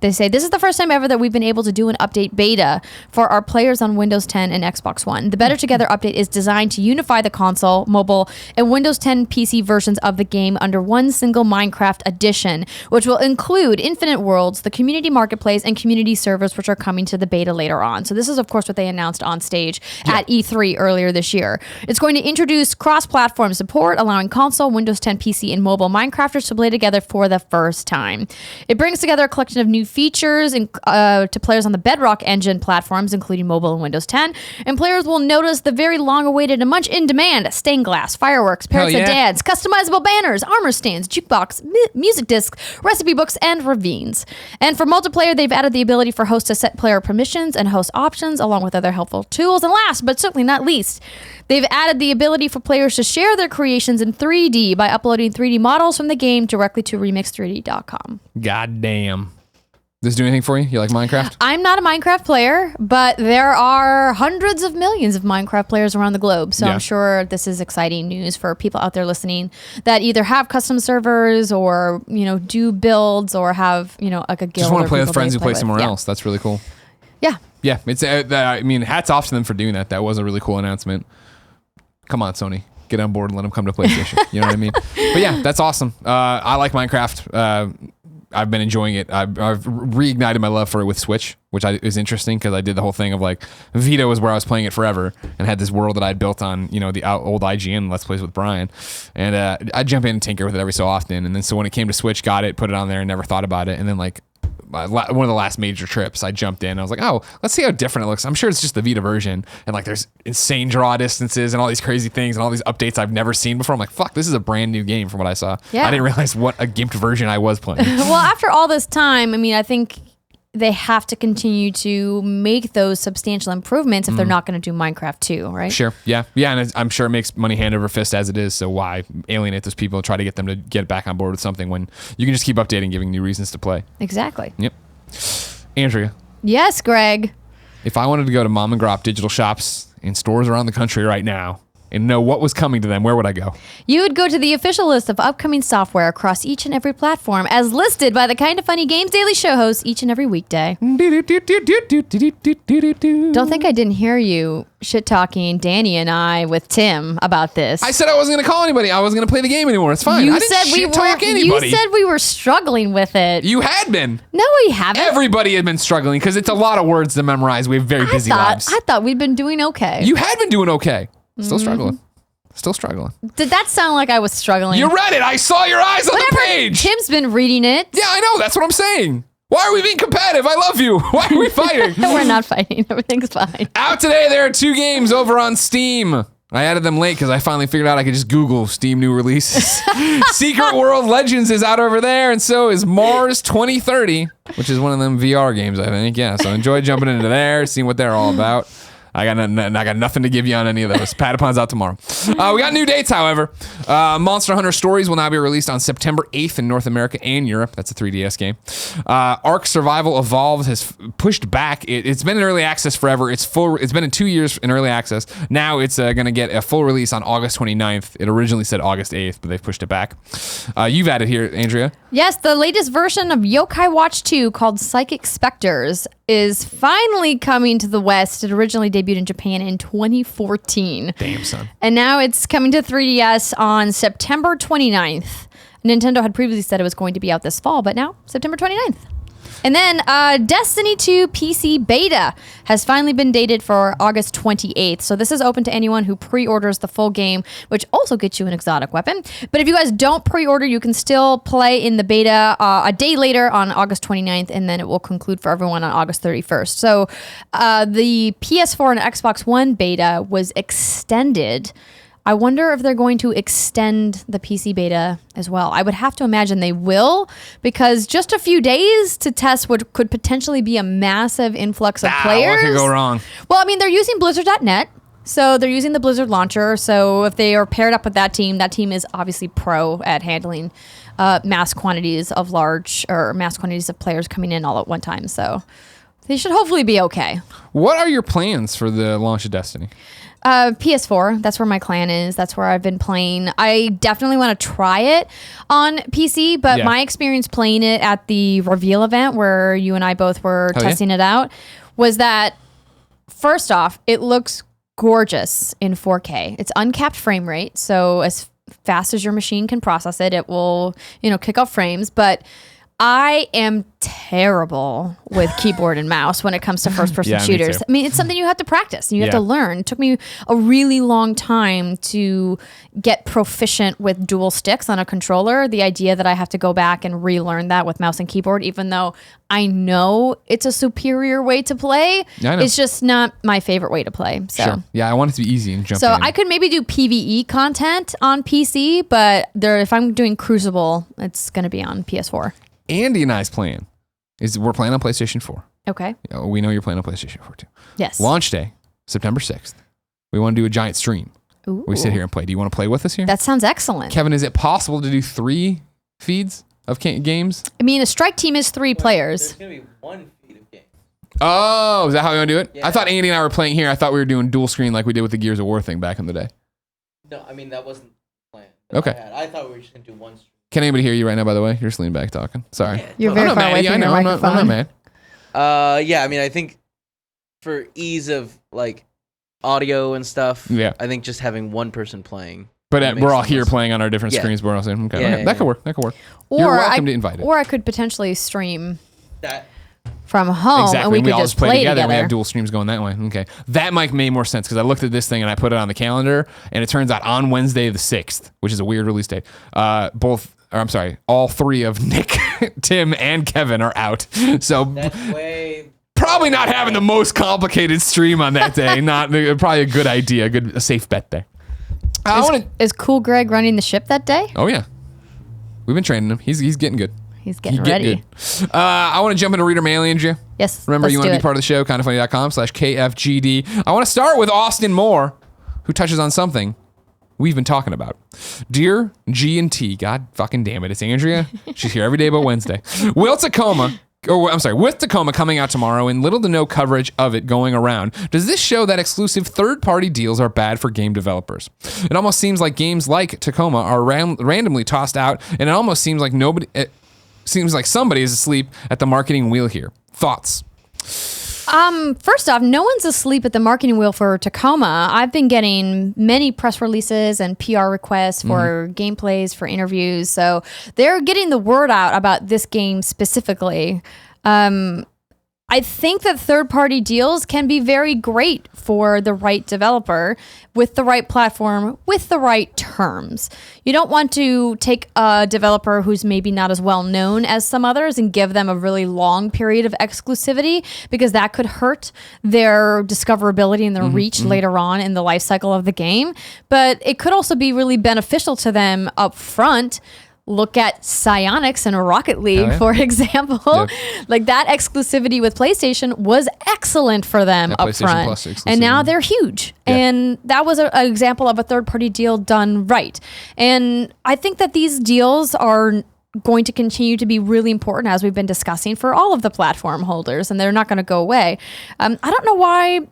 They say this is the first time ever that we've been able to do an update beta for our players on Windows 10 and Xbox One. The Better Together update is designed to unify the console, mobile, and Windows 10 PC versions of the game under one single Minecraft edition, which will include Infinite Worlds, the community marketplace, and community servers, which are coming to the beta later on. So this is, of course, what they announced on stage at E3 earlier this year. It's going to introduce cross-platform support, allowing console, Windows 10 PC, and mobile Minecrafters to play together for the first time. It brings together a collection of new features to players on the Bedrock Engine platforms, including mobile and Windows 10, and players will notice the very long-awaited and much in-demand stained glass, fireworks, parrots that dance, customizable banners, armor stands, jukebox, music discs, recipe books, and ravines. And for multiplayer, they've added the ability for hosts to set player permissions and host options, along with other helpful tools. And last, but certainly not least, they've added the ability for players to share their creations in 3D by uploading 3D models from the game directly to remix3d.com. God damn. Does this do anything for you? You like Minecraft? I'm not a Minecraft player, but there are hundreds of millions of Minecraft players around the globe. So I'm sure this is exciting news for people out there listening that either have custom servers or, do builds or have, like a guild. Just want to play with friends who play somewhere else. That's really cool. Yeah. Yeah. It's, hats off to them for doing that. That was a really cool announcement. Come on, Sony. Get on board and let them come to PlayStation. You know what I mean? But yeah, that's awesome. I like Minecraft. I've been enjoying it. I've reignited my love for it with Switch, which is interesting because I did the whole thing of like Vita was where I was playing it forever and had this world that I built on, the old IGN Let's Plays with Brian. And I jump in and tinker with it every so often. And then so when it came to Switch, got it, put it on there and never thought about it. And then like one of the last major trips, I jumped in. I was like, oh, let's see how different it looks. I'm sure it's just the Vita version. And like there's insane draw distances and all these crazy things and all these updates I've never seen before. I'm like, fuck, this is a brand new game from what I saw. Yeah. I didn't realize what a gimped version I was playing. Well, after all this time, I think they have to continue to make those substantial improvements if they're not going to do Minecraft 2, right? Sure. Yeah. Yeah. And I'm sure it makes money hand over fist as it is. So why alienate those people and try to get them to get back on board with something when you can just keep updating, giving new reasons to play? Exactly. Yep. Andrea. Yes, Greg. If I wanted to go to mom and grop digital shops in stores around the country right now and know what was coming to them, where would I go? You would go to the official list of upcoming software across each and every platform as listed by the Kinda Funny Games Daily Show hosts each and every weekday. Don't think I didn't hear you shit-talking Danny and I with Tim about this. I said I wasn't going to call anybody. I wasn't going to play the game anymore. It's fine. I didn't shit-talk anybody. You said we were struggling with it. You had been. No, we haven't. Everybody had been struggling because it's a lot of words to memorize. We have very busy lives. I thought we'd been doing okay. You had been doing okay. Still struggling. Still struggling. Did that sound like I was struggling? You read it. I saw your eyes on the page. Tim's been reading it. Yeah, I know. That's what I'm saying. Why are we being competitive? I love you. Why are we fighting? We're not fighting. Everything's fine. Out today, there are 2 games over on Steam. I added them late because I finally figured out I could just Google Steam new releases. Secret World Legends is out over there, and so is Mars 2030, which is one of them VR games, I think. Yeah, so enjoy jumping into there, seeing what they're all about. I got nothing to give you on any of those. Patapon's out tomorrow. We got new dates, however. Monster Hunter Stories will now be released on September 8th in North America and Europe. That's a 3DS game. Ark Survival Evolved has pushed back. It's been in early access forever. It's been in 2 years in early access. Now it's going to get a full release on August 29th. It originally said August 8th, but they've pushed it back. You've added here, Andrea. Yes, the latest version of Yokai Watch 2 called Psychic Specters is finally coming to the West. It originally debuted in Japan in 2014. Damn, son. And now it's coming to 3DS on September 29th. Nintendo had previously said it was going to be out this fall, but now September 29th. And then Destiny 2 PC Beta has finally been dated for August 28th. So this is open to anyone who pre-orders the full game, which also gets you an exotic weapon. But if you guys don't pre-order, you can still play in the beta a day later on August 29th, and then it will conclude for everyone on August 31st. So the PS4 and Xbox One beta was extended. I wonder if they're going to extend the PC beta as well. I would have to imagine they will, because just a few days to test what could potentially be a massive influx of players. What could go wrong? Well, I mean, they're using Blizzard.net, so they're using the Blizzard launcher. So if they are paired up with that team is obviously pro at handling mass quantities of players coming in all at one time. So they should hopefully be okay. What are your plans for the launch of Destiny? PS4, that's where my clan is. That's where I've been playing. I definitely want to try it on PC, but my experience playing it at the reveal event where you and I both were testing it out was that, first off, it looks gorgeous in 4K. It's uncapped frame rate, so as fast as your machine can process it, it will, kick off frames, but I am terrible with keyboard and mouse when it comes to first-person shooters. I mean, it's something you have to practice and you have to learn. It took me a really long time to get proficient with dual sticks on a controller. The idea that I have to go back and relearn that with mouse and keyboard, even though I know it's a superior way to play, it's just not my favorite way to play. So. Sure. Yeah, I want it to be easy and jump in. I could maybe do PvE content on PC, but if I'm doing Crucible, it's going to be on PS4. Andy and I's plan is we're playing on PlayStation 4. Okay. We know you're playing on PlayStation 4 too. Yes. Launch day, September 6th. We want to do a giant stream. Ooh. We sit here and play. Do you want to play with us here? That sounds excellent. Kevin, is it possible to do 3 feeds of games? I mean, a strike team is 3 players. There's going to be 1 feed of games. Oh, is that how you want to do it? Yeah. I thought Andy and I were playing here. I thought we were doing dual screen like we did with the Gears of War thing back in the day. No, I mean, that wasn't the plan. Okay. I thought we were just going to do 1 stream. Can anybody hear you right now, by the way? You're just leaning back talking. Sorry. Yeah. You're very far away from your microphone. I'm not mad. Yeah, I mean, I think for ease of, audio and stuff, I think just having one person playing. But we're all here playing on our different screens. But we're all saying, okay, that could work. That could work. You're welcome to invite it. Or I could potentially stream that from home, exactly. and we could all just play together. And we have dual streams going that way. Okay. That might make more sense because I looked at this thing and I put it on the calendar, and it turns out on Wednesday the 6th, which is a weird release date, all 3 of Nick, Tim, and Kevin are out. So that's way... Probably not having the most complicated stream on that day. Not probably a good idea, a safe bet there. Is Cool Greg running the ship that day? Oh yeah, we've been training him. He's getting good. He's getting ready. Good. I want to jump into reader mail, Andrea. Yes. Remember, you want to be part of the show, kindafunny.com/KFGD. I want to start with Austin Moore, who touches on something we've been talking about. Dear G&T, God fucking damn it, it's Andrea. She's here every day but Wednesday. With Tacoma coming out tomorrow and little to no coverage of it going around, does this show that exclusive third-party deals are bad for game developers? It almost seems like games like Tacoma are randomly tossed out, and it almost seems like somebody is asleep at the marketing wheel here. Thoughts? First off, no one's asleep at the marketing wheel for Tacoma. I've been getting many press releases and PR requests for gameplays, for interviews. So they're getting the word out about this game specifically. I think that third-party deals can be very great for the right developer with the right platform, with the right terms. You don't want to take a developer who's maybe not as well known as some others and give them a really long period of exclusivity, because that could hurt their discoverability and their reach later on in the life cycle of the game. But it could also be really beneficial to them up front. Look at Psyonix and Rocket League, for example. Yep. Like that exclusivity with PlayStation was excellent for them up front. And now they're huge. Yeah. And that was an example of a third-party deal done right. And I think that these deals are going to continue to be really important, as we've been discussing, for all of the platform holders, and they're not going to go away. I don't know why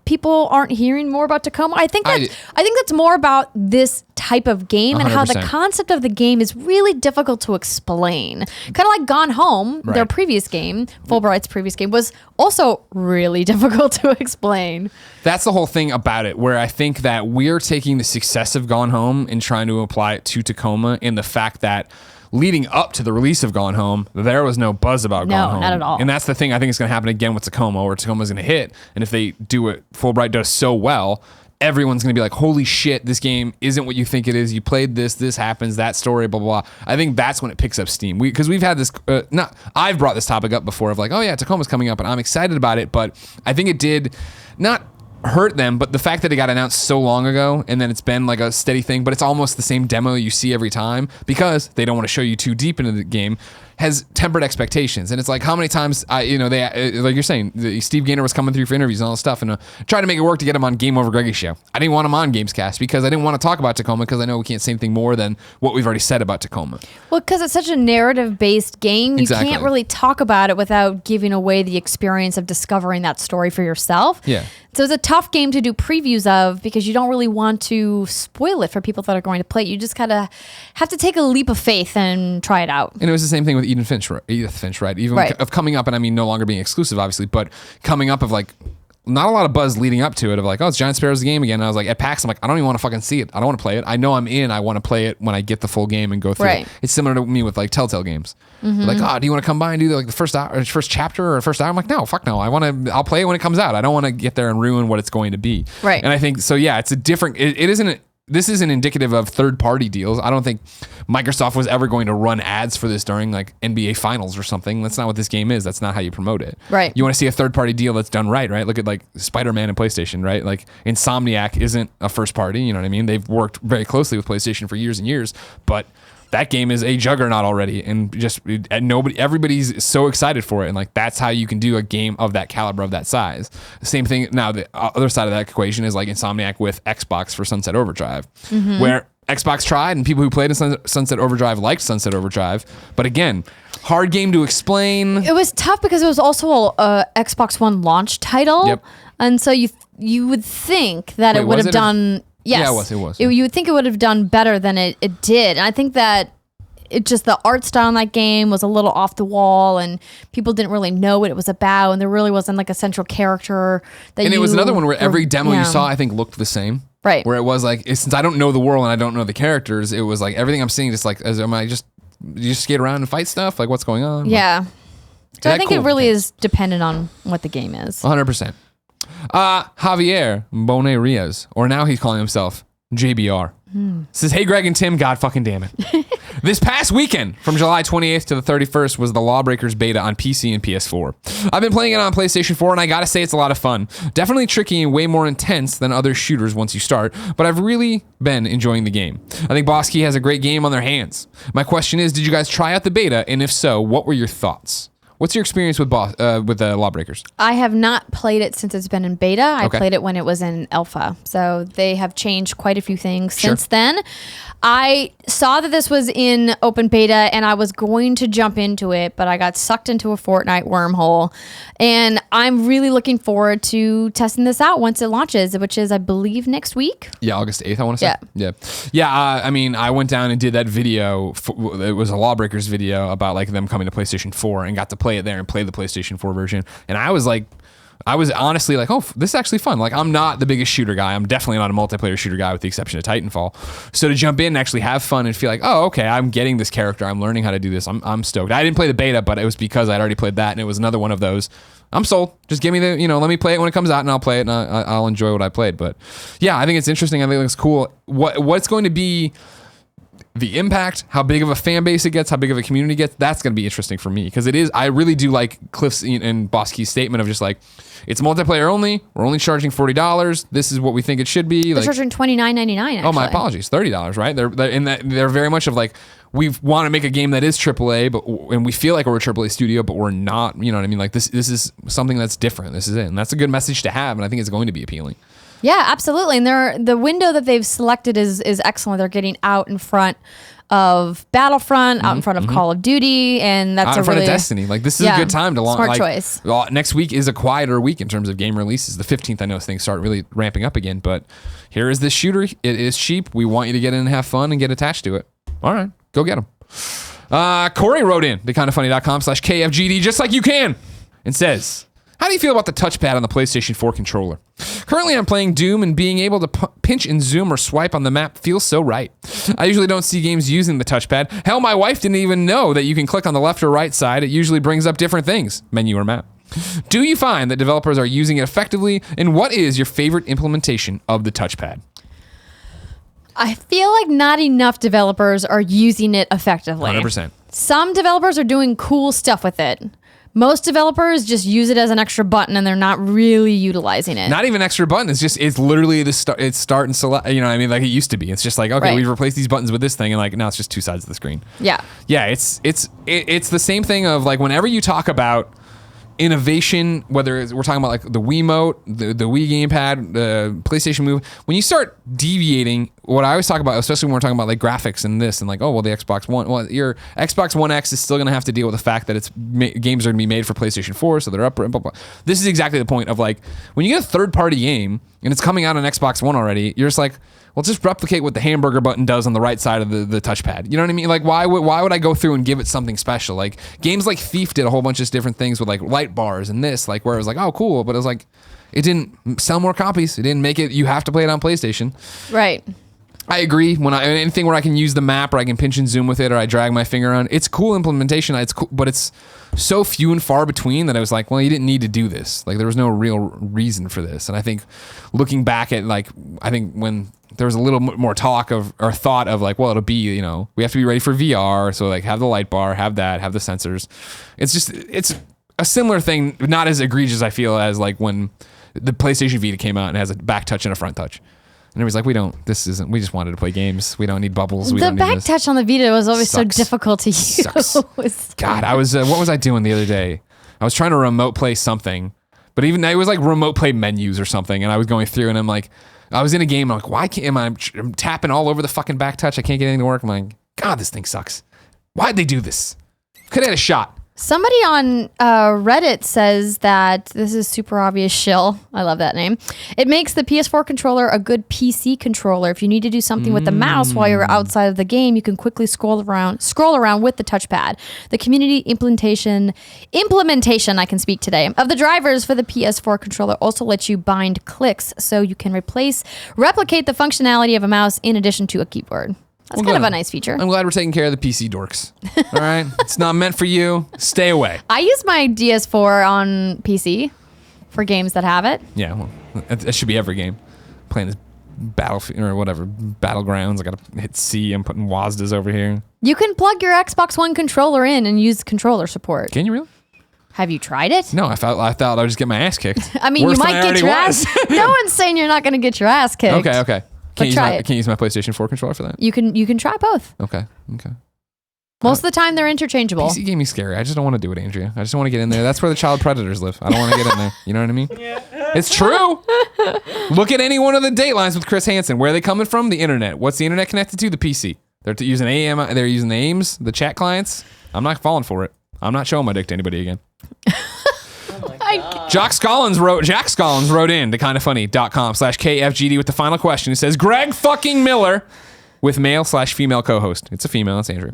people aren't hearing more about Tacoma. I think that's more about this type of game 100%. And how the concept of the game is really difficult to explain. Kind of like Gone Home, their previous game, Fulbright's previous game, was also really difficult to explain. That's the whole thing about it, where I think that we're taking the success of Gone Home and trying to apply it to Tacoma, and the fact that leading up to the release of Gone Home, there was no buzz about Gone Home. No, not at all. And that's the thing I think is going to happen again with Tacoma, where Tacoma's going to hit. And if they do what Fulbright does so well, everyone's going to be like, holy shit, this game isn't what you think it is. You played this happens, that story, blah, blah, blah. I think that's when it picks up steam. Because we've had this, I've brought this topic up before of like, oh yeah, Tacoma's coming up and I'm excited about it. But I think it did not hurt them, but the fact that it got announced so long ago and then it's been like a steady thing, but it's almost the same demo you see every time because they don't want to show you too deep into the game, has tempered expectations. And it's like, how many times they like you're saying, Steve Gaynor was coming through for interviews and all this stuff, and tried to make it work to get him on Game Over Greggy's show. I didn't want him on Gamescast because I didn't want to talk about Tacoma, because I know we can't say anything more than what we've already said about Tacoma. Well, because it's such a narrative-based game, you can't really talk about it without giving away the experience of discovering that story for yourself. Yeah. So it's a tough game to do previews of, because you don't really want to spoil it for people that are going to play it. You just kind of have to take a leap of faith and try it out. And it was the same thing with Edith Finch, right? Even of coming up, and I mean no longer being exclusive, obviously, but coming up of like, not a lot of buzz leading up to it of like, oh, it's Giant Sparrow's the game again. And I was like, at PAX, I'm like, I don't even want to fucking see it. I don't want to play it. I know I'm in. I want to play it when I get the full game and go through it. It's similar to me with like Telltale games. Like, oh, do you want to come by and do like the first hour, or first chapter or first hour? I'm like, no, fuck no. I'll play it when it comes out. I don't want to get there and ruin what it's going to be. Right. And I think, so yeah, it's a different, this isn't indicative of third-party deals. I don't think Microsoft was ever going to run ads for this during like NBA Finals or something. That's not what this game is. That's not how you promote it. Right. You want to see a third-party deal that's done right? Look at like Spider-Man and PlayStation, right? Like Insomniac isn't a first party, you know what I mean? They've worked very closely with PlayStation for years and years, but that game is a juggernaut already, and everybody's so excited for it, and like that's how you can do a game of that caliber, of that size. The same thing now, the other side of that equation is like Insomniac with Xbox for Sunset Overdrive, where Xbox tried, and people who played in Sunset Overdrive liked Sunset Overdrive, but again, hard game to explain. It was tough because it was also a Xbox One launch title, and so you would think that it would have done. Yes. Yeah, it was. You would think it would have done better than it did. And I think that the art style in that game was a little off the wall, and people didn't really know what it was about, and there really wasn't like a central character that. And it was another one where every demo you saw, I think, looked the same. Right. Where it was like, since I don't know the world and I don't know the characters, it was like everything I'm seeing just like, you just skate around and fight stuff? Like, what's going on? Yeah. So I think it really is dependent on what the game is. 100%. Javier Bonet Riaz, or now he's calling himself JBR, says, hey Greg and Tim, god fucking damn it. This past weekend, from July 28th to the 31st, was the Lawbreakers beta on PC and PS4. I've been playing it on PlayStation 4, and I gotta say it's a lot of fun. Definitely tricky and way more intense than other shooters once you start, but I've really been enjoying the game. I think Boss Key has a great game on their hands. My question is, did you guys try out the beta, and if so, what were your thoughts? What's your experience with the Lawbreakers? I have not played it since it's been in beta. I played it when it was in alpha. So they have changed quite a few things since then. I saw that this was in open beta, and I was going to jump into it, but I got sucked into a Fortnite wormhole. And I'm really looking forward to testing this out once it launches, which is, I believe, next week. Yeah, August 8th, I want to say. Yeah. I mean, I went down and did that video. It was a Lawbreakers video about like them coming to PlayStation 4, and got to play it there and play the PlayStation 4 version. And I was like, I was honestly like, oh, this is actually fun. Like, I'm not the biggest shooter guy. I'm definitely not a multiplayer shooter guy with the exception of Titanfall. So to jump in and actually have fun and feel like, oh, okay, I'm getting this character. I'm learning how to do this. I'm stoked. I didn't play the beta, but it was because I'd already played that, and it was another one of those. I'm sold. Just give me the, let me play it when it comes out, and I'll play it, and I'll enjoy what I played. But yeah, I think it's interesting. I think it's cool. What's going to be the impact, how big of a fan base it gets, how big of a community it gets, that's going to be interesting for me, because I really do like Cliff's and Boss Key's statement of just like, it's multiplayer only. We're only charging $40. This is what we think it should be. They're charging $29.99. Oh, my apologies, $30, right? They're very much of like, we want to make a game that is AAA, and we feel like we're a AAA studio, but we're not. You know what I mean? Like this is something that's different. This is it, and that's a good message to have, and I think it's going to be appealing. Yeah, absolutely. And the window that they've selected is excellent. They're getting out in front of Battlefront, out in front of Call of Duty, and that's out in front of Destiny. Like this is a good time to launch. Smart choice. Well, next week is a quieter week in terms of game releases. The 15th, I know things start really ramping up again, but here is this shooter. It is cheap. We want you to get in and have fun and get attached to it. All right, go get them. Corey wrote in to kindoffunny.com/KFGD, just like you can, and says, how do you feel about the touchpad on the PlayStation 4 controller? Currently, I'm playing Doom, and being able to pinch and zoom or swipe on the map feels so right. I usually don't see games using the touchpad. Hell, my wife didn't even know that you can click on the left or right side. It usually brings up different things, menu or map. Do you find that developers are using it effectively, and what is your favorite implementation of the touchpad? I feel like not enough developers are using it effectively. 100%. Some developers are doing cool stuff with it. Most developers just use it as an extra button, and they're not really utilizing it. Not even extra button. It's literally it's start and select. You know what I mean? Like it used to be. It's just like, okay, we've replaced these buttons with this thing, and like now it's just two sides of the screen. Yeah. Yeah. It's the same thing of like whenever you talk about innovation, whether we're talking about like the Wiimote, the Wii gamepad, the PlayStation Move, when you start deviating, what I always talk about, especially when we're talking about like graphics and this, and like, oh, well, the Xbox One, well, your Xbox One X is still going to have to deal with the fact that games are going to be made for PlayStation 4, so they're up, blah, blah, blah. This is exactly the point of like, when you get a third-party game, and it's coming out on Xbox One already, you're just like, well, just replicate what the hamburger button does on the right side of the touchpad. You know what I mean? Like, why would I go through and give it something special? Like, games like Thief did a whole bunch of different things with, like, light bars and this, like, where it was like, oh, cool, but it was like, it didn't sell more copies. It didn't make it, you have to play it on PlayStation. Right. I agree. Anything where I can use the map, or I can pinch and zoom with it, or I drag my finger on, it's cool implementation. It's cool, but it's so few and far between that I was like, well, you didn't need to do this. Like, there was no real reason for this. And I think looking back at, like, I think when there was a little more talk of, or thought of like, well, it'll be, we have to be ready for VR. So like have the light bar, have the sensors. It's a similar thing, not as egregious, I feel, as like when the PlayStation Vita came out and has a back touch and a front touch. And everybody's like, we just wanted to play games. We don't need bubbles. The back touch on the Vita was always so difficult to use. Sucks. God, what was I doing the other day? I was trying to remote play something, but even it was like remote play menus or something. And I was going through and I'm like, I was in a game. I'm like, why can't I'm tapping all over the fucking back touch? I can't get anything to work. I'm like, God, this thing sucks. Why'd they do this? Could have had a shot. Somebody on Reddit says that this is super obvious shill. I love that name. It makes the PS4 controller a good PC controller. If you need to do something with the mouse while you're outside of the game, you can quickly scroll around with the touchpad. The community implementation, I can speak today, of the drivers for the PS4 controller also lets you bind clicks so you can replicate the functionality of a mouse in addition to a keyboard. That's kind of a nice feature. I'm glad we're taking care of the PC dorks. All right? It's not meant for you. Stay away. I use my DS4 on PC for games that have it. Yeah, well, that should be every game. Playing this Battlefield or whatever, Battlegrounds. I got to hit C. I'm putting WASDas over here. You can plug your Xbox One controller in and use controller support. Can you really? Have you tried it? No, I thought I would just get my ass kicked. I mean, you might get your ass. No one's saying you're not going to get your ass kicked. Okay. Can't use my PlayStation 4 controller for that? You can try both. Okay. Most of the time, they're interchangeable. PC gaming's scary. I just don't want to do it, Andrea. I just want to get in there. That's where the child predators live. I don't want to get in there. You know what I mean? Yeah. It's true. Look at any one of the Datelines with Chris Hansen. Where are they coming from? The internet. What's the internet connected to? The PC. They're using AM. They're using the AIMS, the chat clients. I'm not falling for it. I'm not showing my dick to anybody again. Jack Scollins wrote in to kindoffunny.com/KFGD with the final question. He says, Greg fucking Miller with male/female co-host. It's a female. It's Andrea.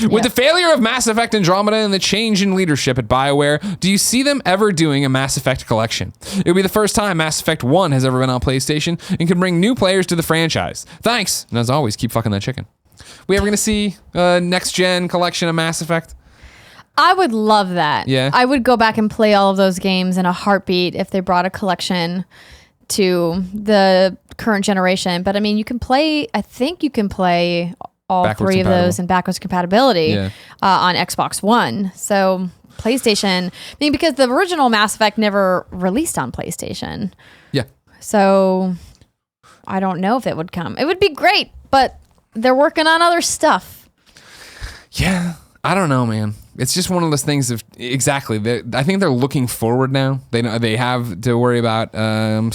With the failure of Mass Effect Andromeda and the change in leadership at BioWare, do you see them ever doing a Mass Effect collection? It would be the first time Mass Effect 1 has ever been on PlayStation and can bring new players to the franchise. Thanks. And as always, keep fucking that chicken. We ever going to see a next-gen collection of Mass Effect? I would love that. Yeah. I would go back and play all of those games in a heartbeat if they brought a collection to the current generation. But I mean, I think you can play all Backwards three of compatible. those in backwards compatibility on Xbox One. So PlayStation, because the original Mass Effect never released on PlayStation. Yeah. So I don't know if it would come. It would be great, but they're working on other stuff. Yeah. I don't know, man. It's just one of those things of exactly. I think they're looking forward now. They have to worry about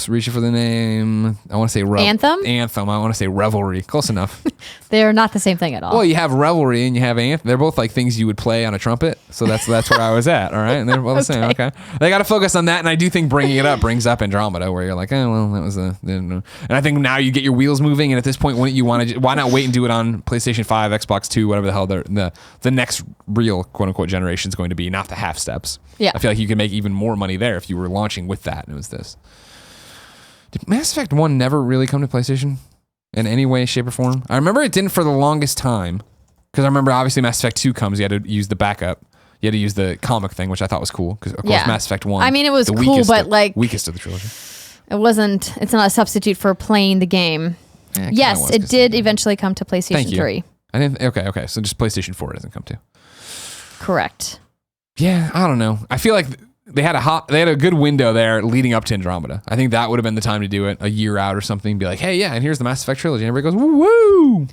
reaching for the name. I want to say Anthem. Anthem. I want to say Revelry. Close enough. They're not the same thing at all. Well, you have Revelry and you have Anthem. They're both like things you would play on a trumpet. So that's where I was at. All right, and they're both the same. Okay, they got to focus on that. And I do think bringing it up brings up Andromeda, where you're like, oh well, that was a. And I think now you get your wheels moving. And at this point, wouldn't you want to? Why not wait and do it on PlayStation 5, Xbox 2, whatever the hell the next real quote unquote generation is going to be, not the half steps. Yeah, I feel like you could make even more money there if you were launching with that. And it was this. Did Mass Effect 1 never really come to PlayStation in any way, shape, or form? I remember it didn't for the longest time, because I remember obviously Mass Effect 2 comes, you had to use the backup. You had to use the comic thing, which I thought was cool, because of course Mass Effect 1. I mean, it was cool, but weakest of the trilogy. It's not a substitute for playing the game. Yeah, yes, it did eventually come to PlayStation 3. Okay, so just PlayStation 4 doesn't come to. Correct. Yeah, I don't know. I feel like they had a good window there leading up to Andromeda. I think that would have been the time to do it a year out or something. Be like, hey, yeah, and here's the Mass Effect trilogy. And everybody goes, woo!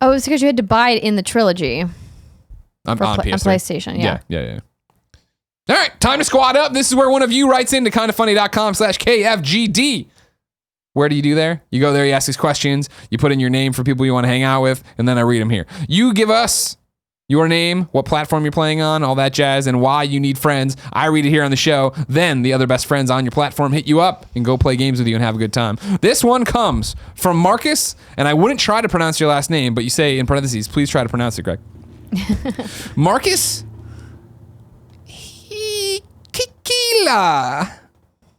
Oh, it's because you had to buy it in the trilogy. On PS3. On PlayStation, yeah. Yeah. All right, time to squad up. This is where one of you writes into kindoffunny.com/KFGD. Where do you do there? You go there, you ask these questions, you put in your name for people you want to hang out with, and then I read them here. You give us your name, what platform you're playing on, all that jazz, and why you need friends. I read it here on the show. Then the other best friends on your platform hit you up and go play games with you and have a good time. This one comes from Marcus, and I wouldn't try to pronounce your last name, but you say in parentheses, please try to pronounce it, Greg. Marcus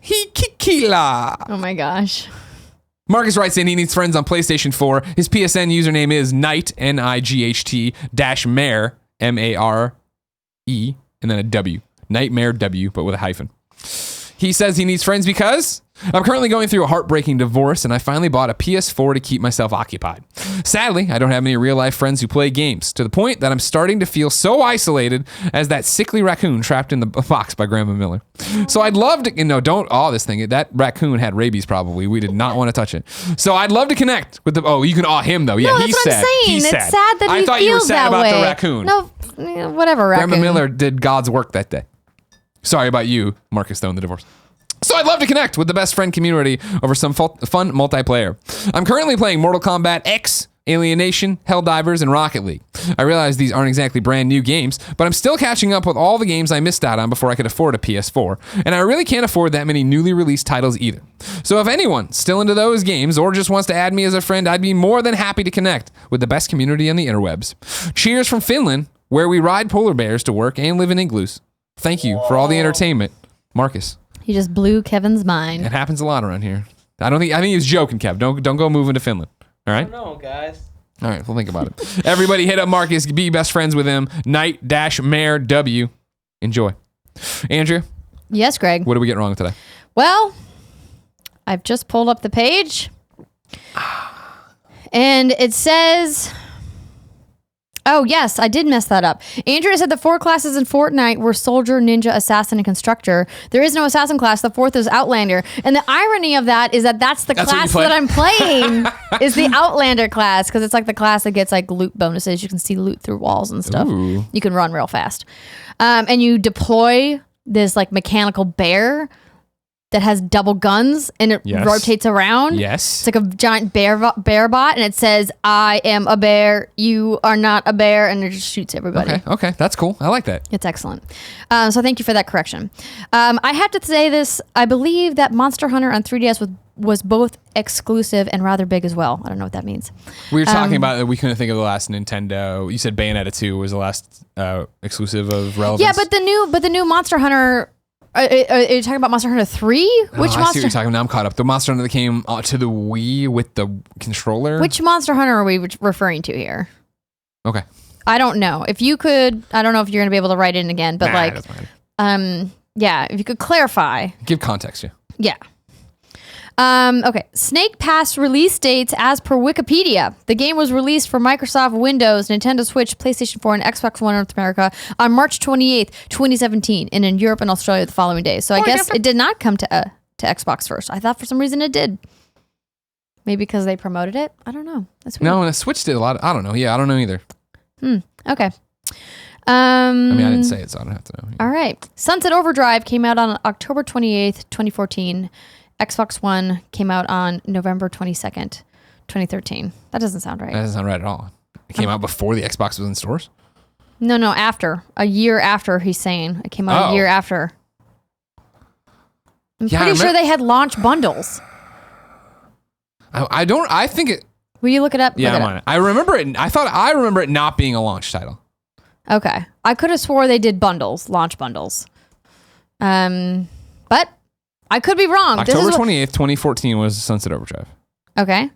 Hikikila. Oh my gosh. Marcus writes in he needs friends on PlayStation 4. His PSN username is Night, Night, -Mare, MARE, and then a W. Nightmare W, but with a hyphen. He says he needs friends because I'm currently going through a heartbreaking divorce and I finally bought a PS4 to keep myself occupied. Sadly, I don't have any real life friends who play games, to the point that I'm starting to feel so isolated as that sickly raccoon trapped in the box by Grandma Miller. So I'd love to, this thing, that raccoon had rabies probably. We did not want to touch it. So I'd love to connect with you can awe him though. Yeah, no, that's what I'm saying. It's sad that he feels that way. I thought you were sad about the raccoon. No, whatever, raccoon. Grandma Miller did God's work that day. Sorry about you, Marcus, though, in the divorce. So I'd love to connect with the best friend community over some fun multiplayer. I'm currently playing Mortal Kombat X, Alienation, Helldivers, and Rocket League. I realize these aren't exactly brand new games, but I'm still catching up with all the games I missed out on before I could afford a PS4, and I really can't afford that many newly released titles either. So if anyone's still into those games or just wants to add me as a friend, I'd be more than happy to connect with the best community on the interwebs. Cheers from Finland, where we ride polar bears to work and live in igloos. Thank you for all the entertainment, Marcus. He just blew Kevin's mind. It happens a lot around here. I think he was joking, Kev. Don't go moving to Finland. All right? No, guys. All right, we'll think about it. Everybody hit up Marcus. Be best friends with him. Night-Mare W. Enjoy. Andrea? Yes, Greg. What did we get wrong today? Well, I've just pulled up the page. And it says... Oh, yes, I did mess that up. Andrea said the 4 classes in Fortnite were Soldier, Ninja, Assassin, and Constructor. There is no Assassin class. The 4th is Outlander. And the irony of that is that's the class that I'm playing is the Outlander class, because it's like the class that gets like loot bonuses. You can see loot through walls and stuff. Ooh. You can run real fast. And you deploy this like mechanical bear that has double guns and it rotates around. Yes. It's like a giant bear bot, and it says, "I am a bear. You are not a bear," and it just shoots everybody. Okay, that's cool. I like that. It's excellent. So thank you for that correction. I have to say this. I believe that Monster Hunter on 3DS was both exclusive and rather big as well. I don't know what that means. We were talking about that. We couldn't think of the last Nintendo. You said Bayonetta 2 was the last exclusive of relevance. Yeah, but the new Monster Hunter. Are you talking about Monster Hunter 3? Which Monster? I see what you're talking about. Now I'm caught up. The Monster Hunter that came to the Wii with the controller. Which Monster Hunter are we referring to here? Okay. I don't know. If you could, I don't know if you're going to be able to write in again, but yeah, if you could clarify. Give context, yeah. Okay. Snake Pass release dates as per Wikipedia. The game was released for Microsoft Windows, Nintendo Switch, PlayStation 4, and Xbox One in North America on March 28th, 2017, and in Europe and Australia the following day. So I guess it did not come to Xbox first. I thought for some reason it did. Maybe because they promoted it? I don't know. That's weird. No, and the Switch did a lot. I don't know. Yeah, I don't know either. Okay. I mean, I didn't say it, so I don't have to know. All right. Sunset Overdrive came out on October 28th, 2014. Xbox One came out on November 22nd, 2013. That doesn't sound right. That doesn't sound right at all. It came out before the Xbox was in stores? No, after. A year after, he's saying. It came out a year after. I'm pretty sure they had launch bundles. I think it... Will you look it up? Yeah, I'm on it. I remember it. I remember it not being a launch title. Okay. I could have swore they did launch bundles. But I could be wrong. October 28th, 2014 was Sunset Overdrive. Okay.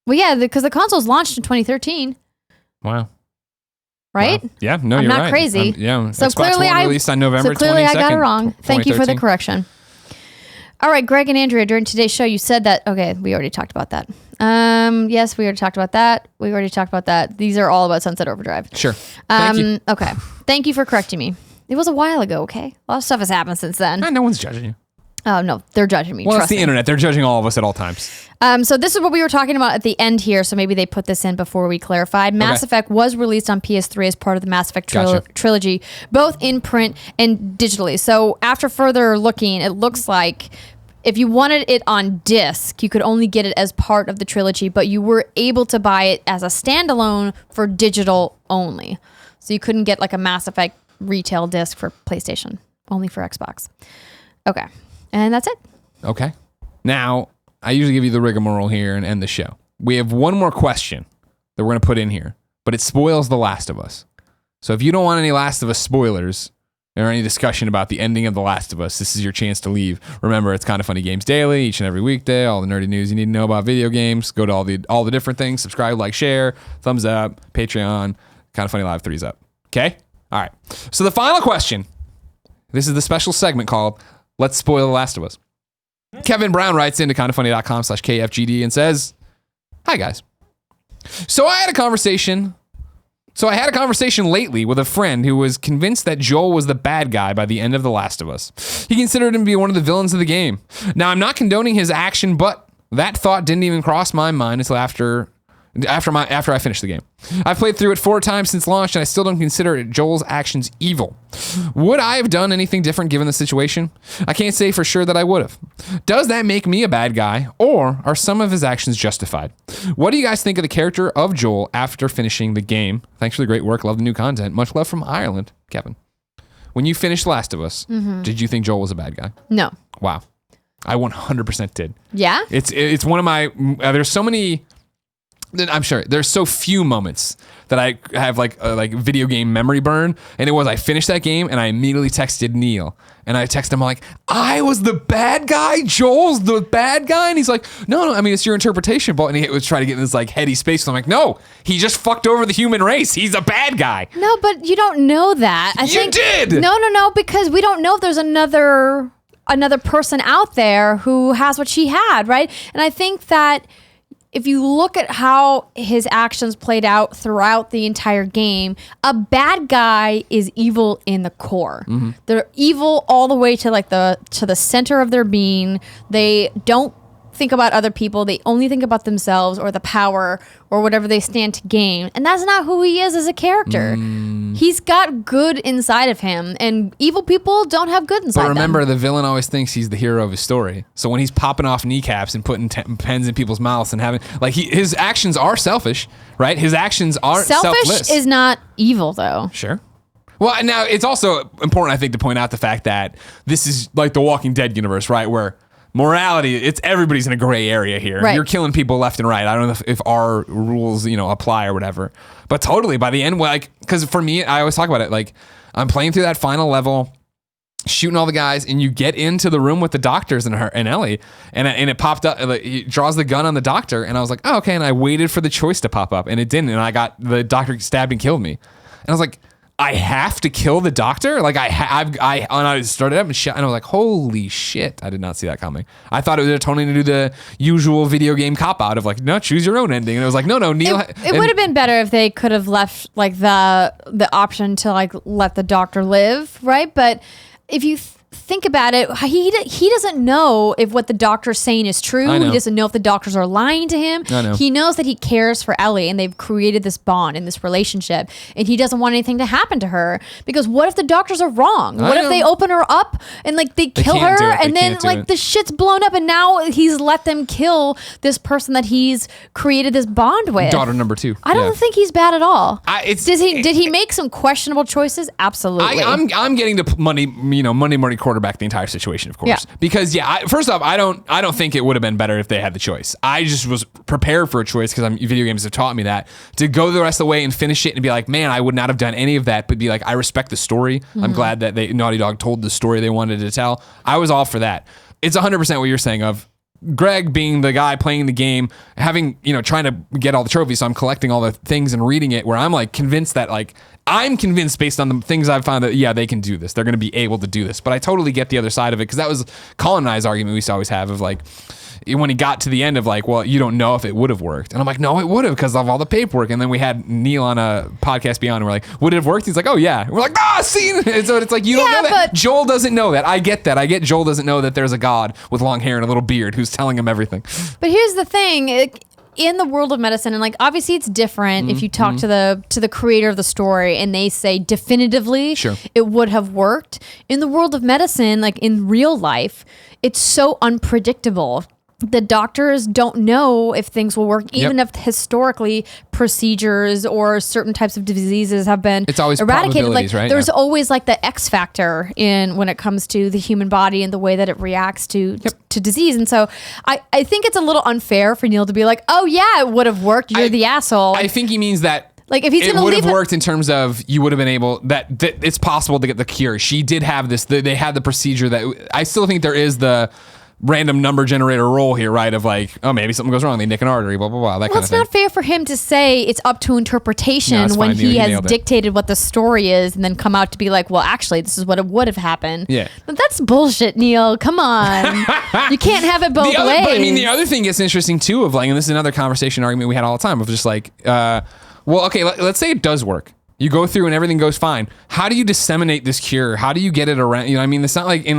Well, yeah, because the consoles launched in 2013. Wow. Right? Wow. Yeah, no, you're not right. Crazy. Yeah. So Xbox clearly One released on November 22nd. I got it wrong. Thank you for the correction. All right, Greg and Andrea, during today's show, you said that. Okay, we already talked about that. Yes, we already talked about that. We already talked about that. These are all about Sunset Overdrive. Sure. Thank you. Okay. Thank you for correcting me. It was a while ago, okay? A lot of stuff has happened since then. No one's judging you. Oh, no, they're judging me. Well, it's the internet. They're judging all of us at all times. So this is what we were talking about at the end here, so maybe they put this in before we clarified. Mass Effect was released on PS3 as part of the Mass Effect trilogy, both in print and digitally. So after further looking, it looks like if you wanted it on disc, you could only get it as part of the trilogy, but you were able to buy it as a standalone for digital only. So you couldn't get like a Mass Effect retail disc for PlayStation, only for Xbox. Okay. And that's it. Okay. Now, I usually give you the rigmarole here and end the show. We have one more question that we're going to put in here, but it spoils The Last of Us. So if you don't want any Last of Us spoilers or any discussion about the ending of The Last of Us, this is your chance to leave. Remember, it's Kind of Funny Games Daily, each and every weekday, all the nerdy news you need to know about video games. Go to all the different things. Subscribe, like, share, thumbs up, Patreon, Kind of Funny Live 3's up. Okay? All right. So the final question. This is the special segment called Let's Spoil The Last of Us. Kevin Brown writes into kindoffunny.com/KFGD and says, "Hi guys. So I had a conversation lately with a friend who was convinced that Joel was the bad guy by the end of The Last of Us. He considered him to be one of the villains of the game. Now, I'm not condoning his action, but that thought didn't even cross my mind until after I finished the game. I've played through it 4 times since launch, and I still don't consider Joel's actions evil. Would I have done anything different given the situation? I can't say for sure that I would have. Does that make me a bad guy, or are some of his actions justified? What do you guys think of the character of Joel after finishing the game? Thanks for the great work. Love the new content. Much love from Ireland, Kevin. When you finished Last of Us, did you think Joel was a bad guy? No. Wow. I 100% did. Yeah? It's one of my... there's so many... I'm sure there's so few moments that I have like video game memory burn, and it was I finished that game and I immediately texted Neil and I texted him like, I was the bad guy, Joel's the bad guy, and he's like, no, I mean it's your interpretation, but and he was trying to get in this like heady space. So I'm like, no, he just fucked over the human race. He's a bad guy. No, but you don't know that. You did. No, because we don't know if there's another person out there who has what she had, right? And I think that if you look at how his actions played out throughout the entire game, a bad guy is evil in the core. Mm-hmm. They're evil all the way to like the center of their being. They don't think about other people. They only think about themselves or the power or whatever they stand to gain. And that's not who he is as a character. He's got good inside of him, and evil people don't have good inside But remember, them. the villain always thinks he's the hero of his story. So when he's popping off kneecaps and putting pens in people's mouths and having, like, his actions are selfish, right? His actions aren't Selfish selfless. is not evil, though. Sure. Well, now it's also important, I think, to point out the fact that this is like the Walking Dead universe, right? Where morality, everybody's in a gray area here. Right. You're killing people left and right. I don't know if our rules, apply or whatever. But totally, by the end, like, because for me, I always talk about it, like, I'm playing through that final level, shooting all the guys, and you get into the room with the doctors and Ellie, and it popped up. Like, he draws the gun on the doctor, and I was like, oh, okay. And I waited for the choice to pop up, and it didn't. And the doctor stabbed and killed me. And I was like, I have to kill the doctor? Like, I started up and shot, and I was like, holy shit, I did not see that coming. I thought it was totally to do the usual video game cop out of like, no, choose your own ending. And it was like, no, Neil. It would have been better if they could have left like the option to like let the doctor live, right? But if you think about it, he doesn't know if what the doctor's saying is true. He doesn't know if the doctors are lying to him. He knows that he cares for Ellie, and they've created this bond and this relationship, and he doesn't want anything to happen to her, because what if the doctors are wrong? What if they open her up and like they kill her, and then like the shit's blown up, and now he's let them kill this person that he's created this bond with? Daughter number 2. I don't think he's bad at all. Did he make some questionable choices? Absolutely. I'm getting to Monday morning quarterback the entire situation, of course. Because first off, I don't think it would have been better if they had the choice. I just was prepared for a choice, because video games have taught me that, to go the rest of the way and finish it and be like, man, I would not have done any of that, but be like, I respect the story. I'm glad that Naughty Dog told the story they wanted to tell. I was all for that. It's 100% what you're saying of Greg being the guy playing the game, having, trying to get all the trophies. So I'm collecting all the things and reading it, where I'm like convinced that, like, I'm convinced based on the things I've found that, they can do this. They're going to be able to do this. But I totally get the other side of it, because that was Colin and I's argument we used to always have of like, when he got to the end of like, well, you don't know if it would have worked. And I'm like, no, it would have, because of all the paperwork. And then we had Neil on a podcast Beyond, and we're like, would it have worked? He's like, oh yeah. And we're like, see? And so it's like, you don't know that. Joel doesn't know that. I get that. I get Joel doesn't know that there's a god with long hair and a little beard who's telling him everything. But here's the thing. In the world of medicine, and like obviously it's different if you talk to the creator of the story and they say definitively it would have worked. In the world of medicine, like in real life, it's so unpredictable. The doctors don't know if things will work, even if historically procedures or certain types of diseases have been eradicated. Like there's always like the X factor in when it comes to the human body and the way that it reacts to disease. And so I think it's a little unfair for Neil to be like, oh yeah, it would have worked. You're the asshole. I think he means that. Like if he's it would have worked in terms of you would have been able that it's possible to get the cure. She did have this. They had the procedure that I still think there is the random number generator role here, right? Of like, oh, maybe something goes wrong. They nick an artery, blah, blah, blah. That kind of thing. It's not fair for him to say it's up to interpretation when he has dictated what the story is and then come out to be like, well, actually, this is what it would have happened. Yeah. But that's bullshit, Neil. Come on. You can't have it both ways. But I mean, the other thing gets interesting too of like, and this is another conversation argument we had all the time of just like, well, okay, let's say it does work. You go through and everything goes fine. How do you disseminate this cure? How do you get it around? You know what I mean? It's not like do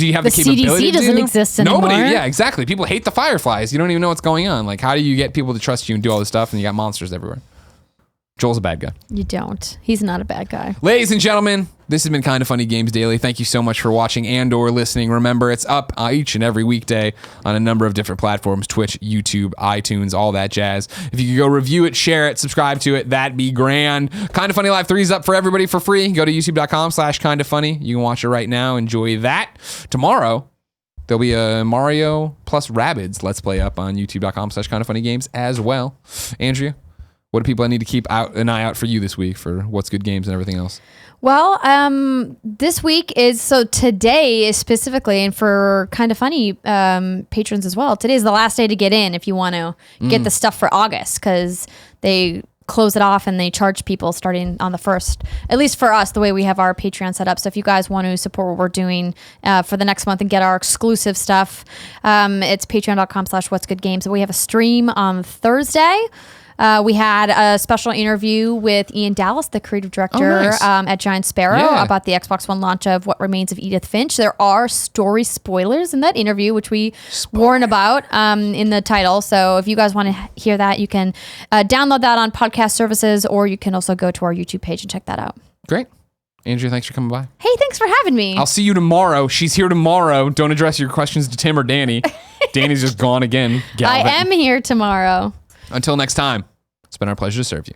you have the capability CDC doesn't exist anymore. Nobody, yeah, exactly. People hate the fireflies. You don't even know what's going on. Like, how do you get people to trust you and do all this stuff and you got monsters everywhere? Joel's a bad guy. You don't. He's not a bad guy. Ladies and gentlemen, this has been Kinda Funny Games Daily. Thank you so much for watching and or listening. Remember, it's up each and every weekday on a number of different platforms, Twitch, YouTube, iTunes, all that jazz. If you could go review it, share it, subscribe to it, that'd be grand. Kinda Funny Live 3 is up for everybody for free. Go to youtube.com/kindafunny. You can watch it right now. Enjoy that. Tomorrow, there'll be a Mario plus Rabbids Let's Play up on youtube.com/kindafunnygames as well. Andrea, what do people need to keep an eye out for you this week for what's good games and everything else? Well, this week today specifically, and for Kinda Funny patrons as well, today is the last day to get in if you want to get the stuff for August, because they close it off and they charge people starting on the 1st, at least for us, the way we have our Patreon set up. So if you guys want to support what we're doing for the next month and get our exclusive stuff, it's patreon.com/what'sgoodgames. We have a stream on Thursday. We had a special interview with Ian Dallas, the creative director at Giant Sparrow, about the Xbox One launch of What Remains of Edith Finch. There are story spoilers in that interview, which we warn about in the title. So if you guys want to hear that, you can download that on podcast services, or you can also go to our YouTube page and check that out. Great. Andrea, thanks for coming by. Hey, thanks for having me. I'll see you tomorrow. She's here tomorrow. Don't address your questions to Tim or Danny. Danny's just gone again. I am here tomorrow. Until next time, it's been our pleasure to serve you.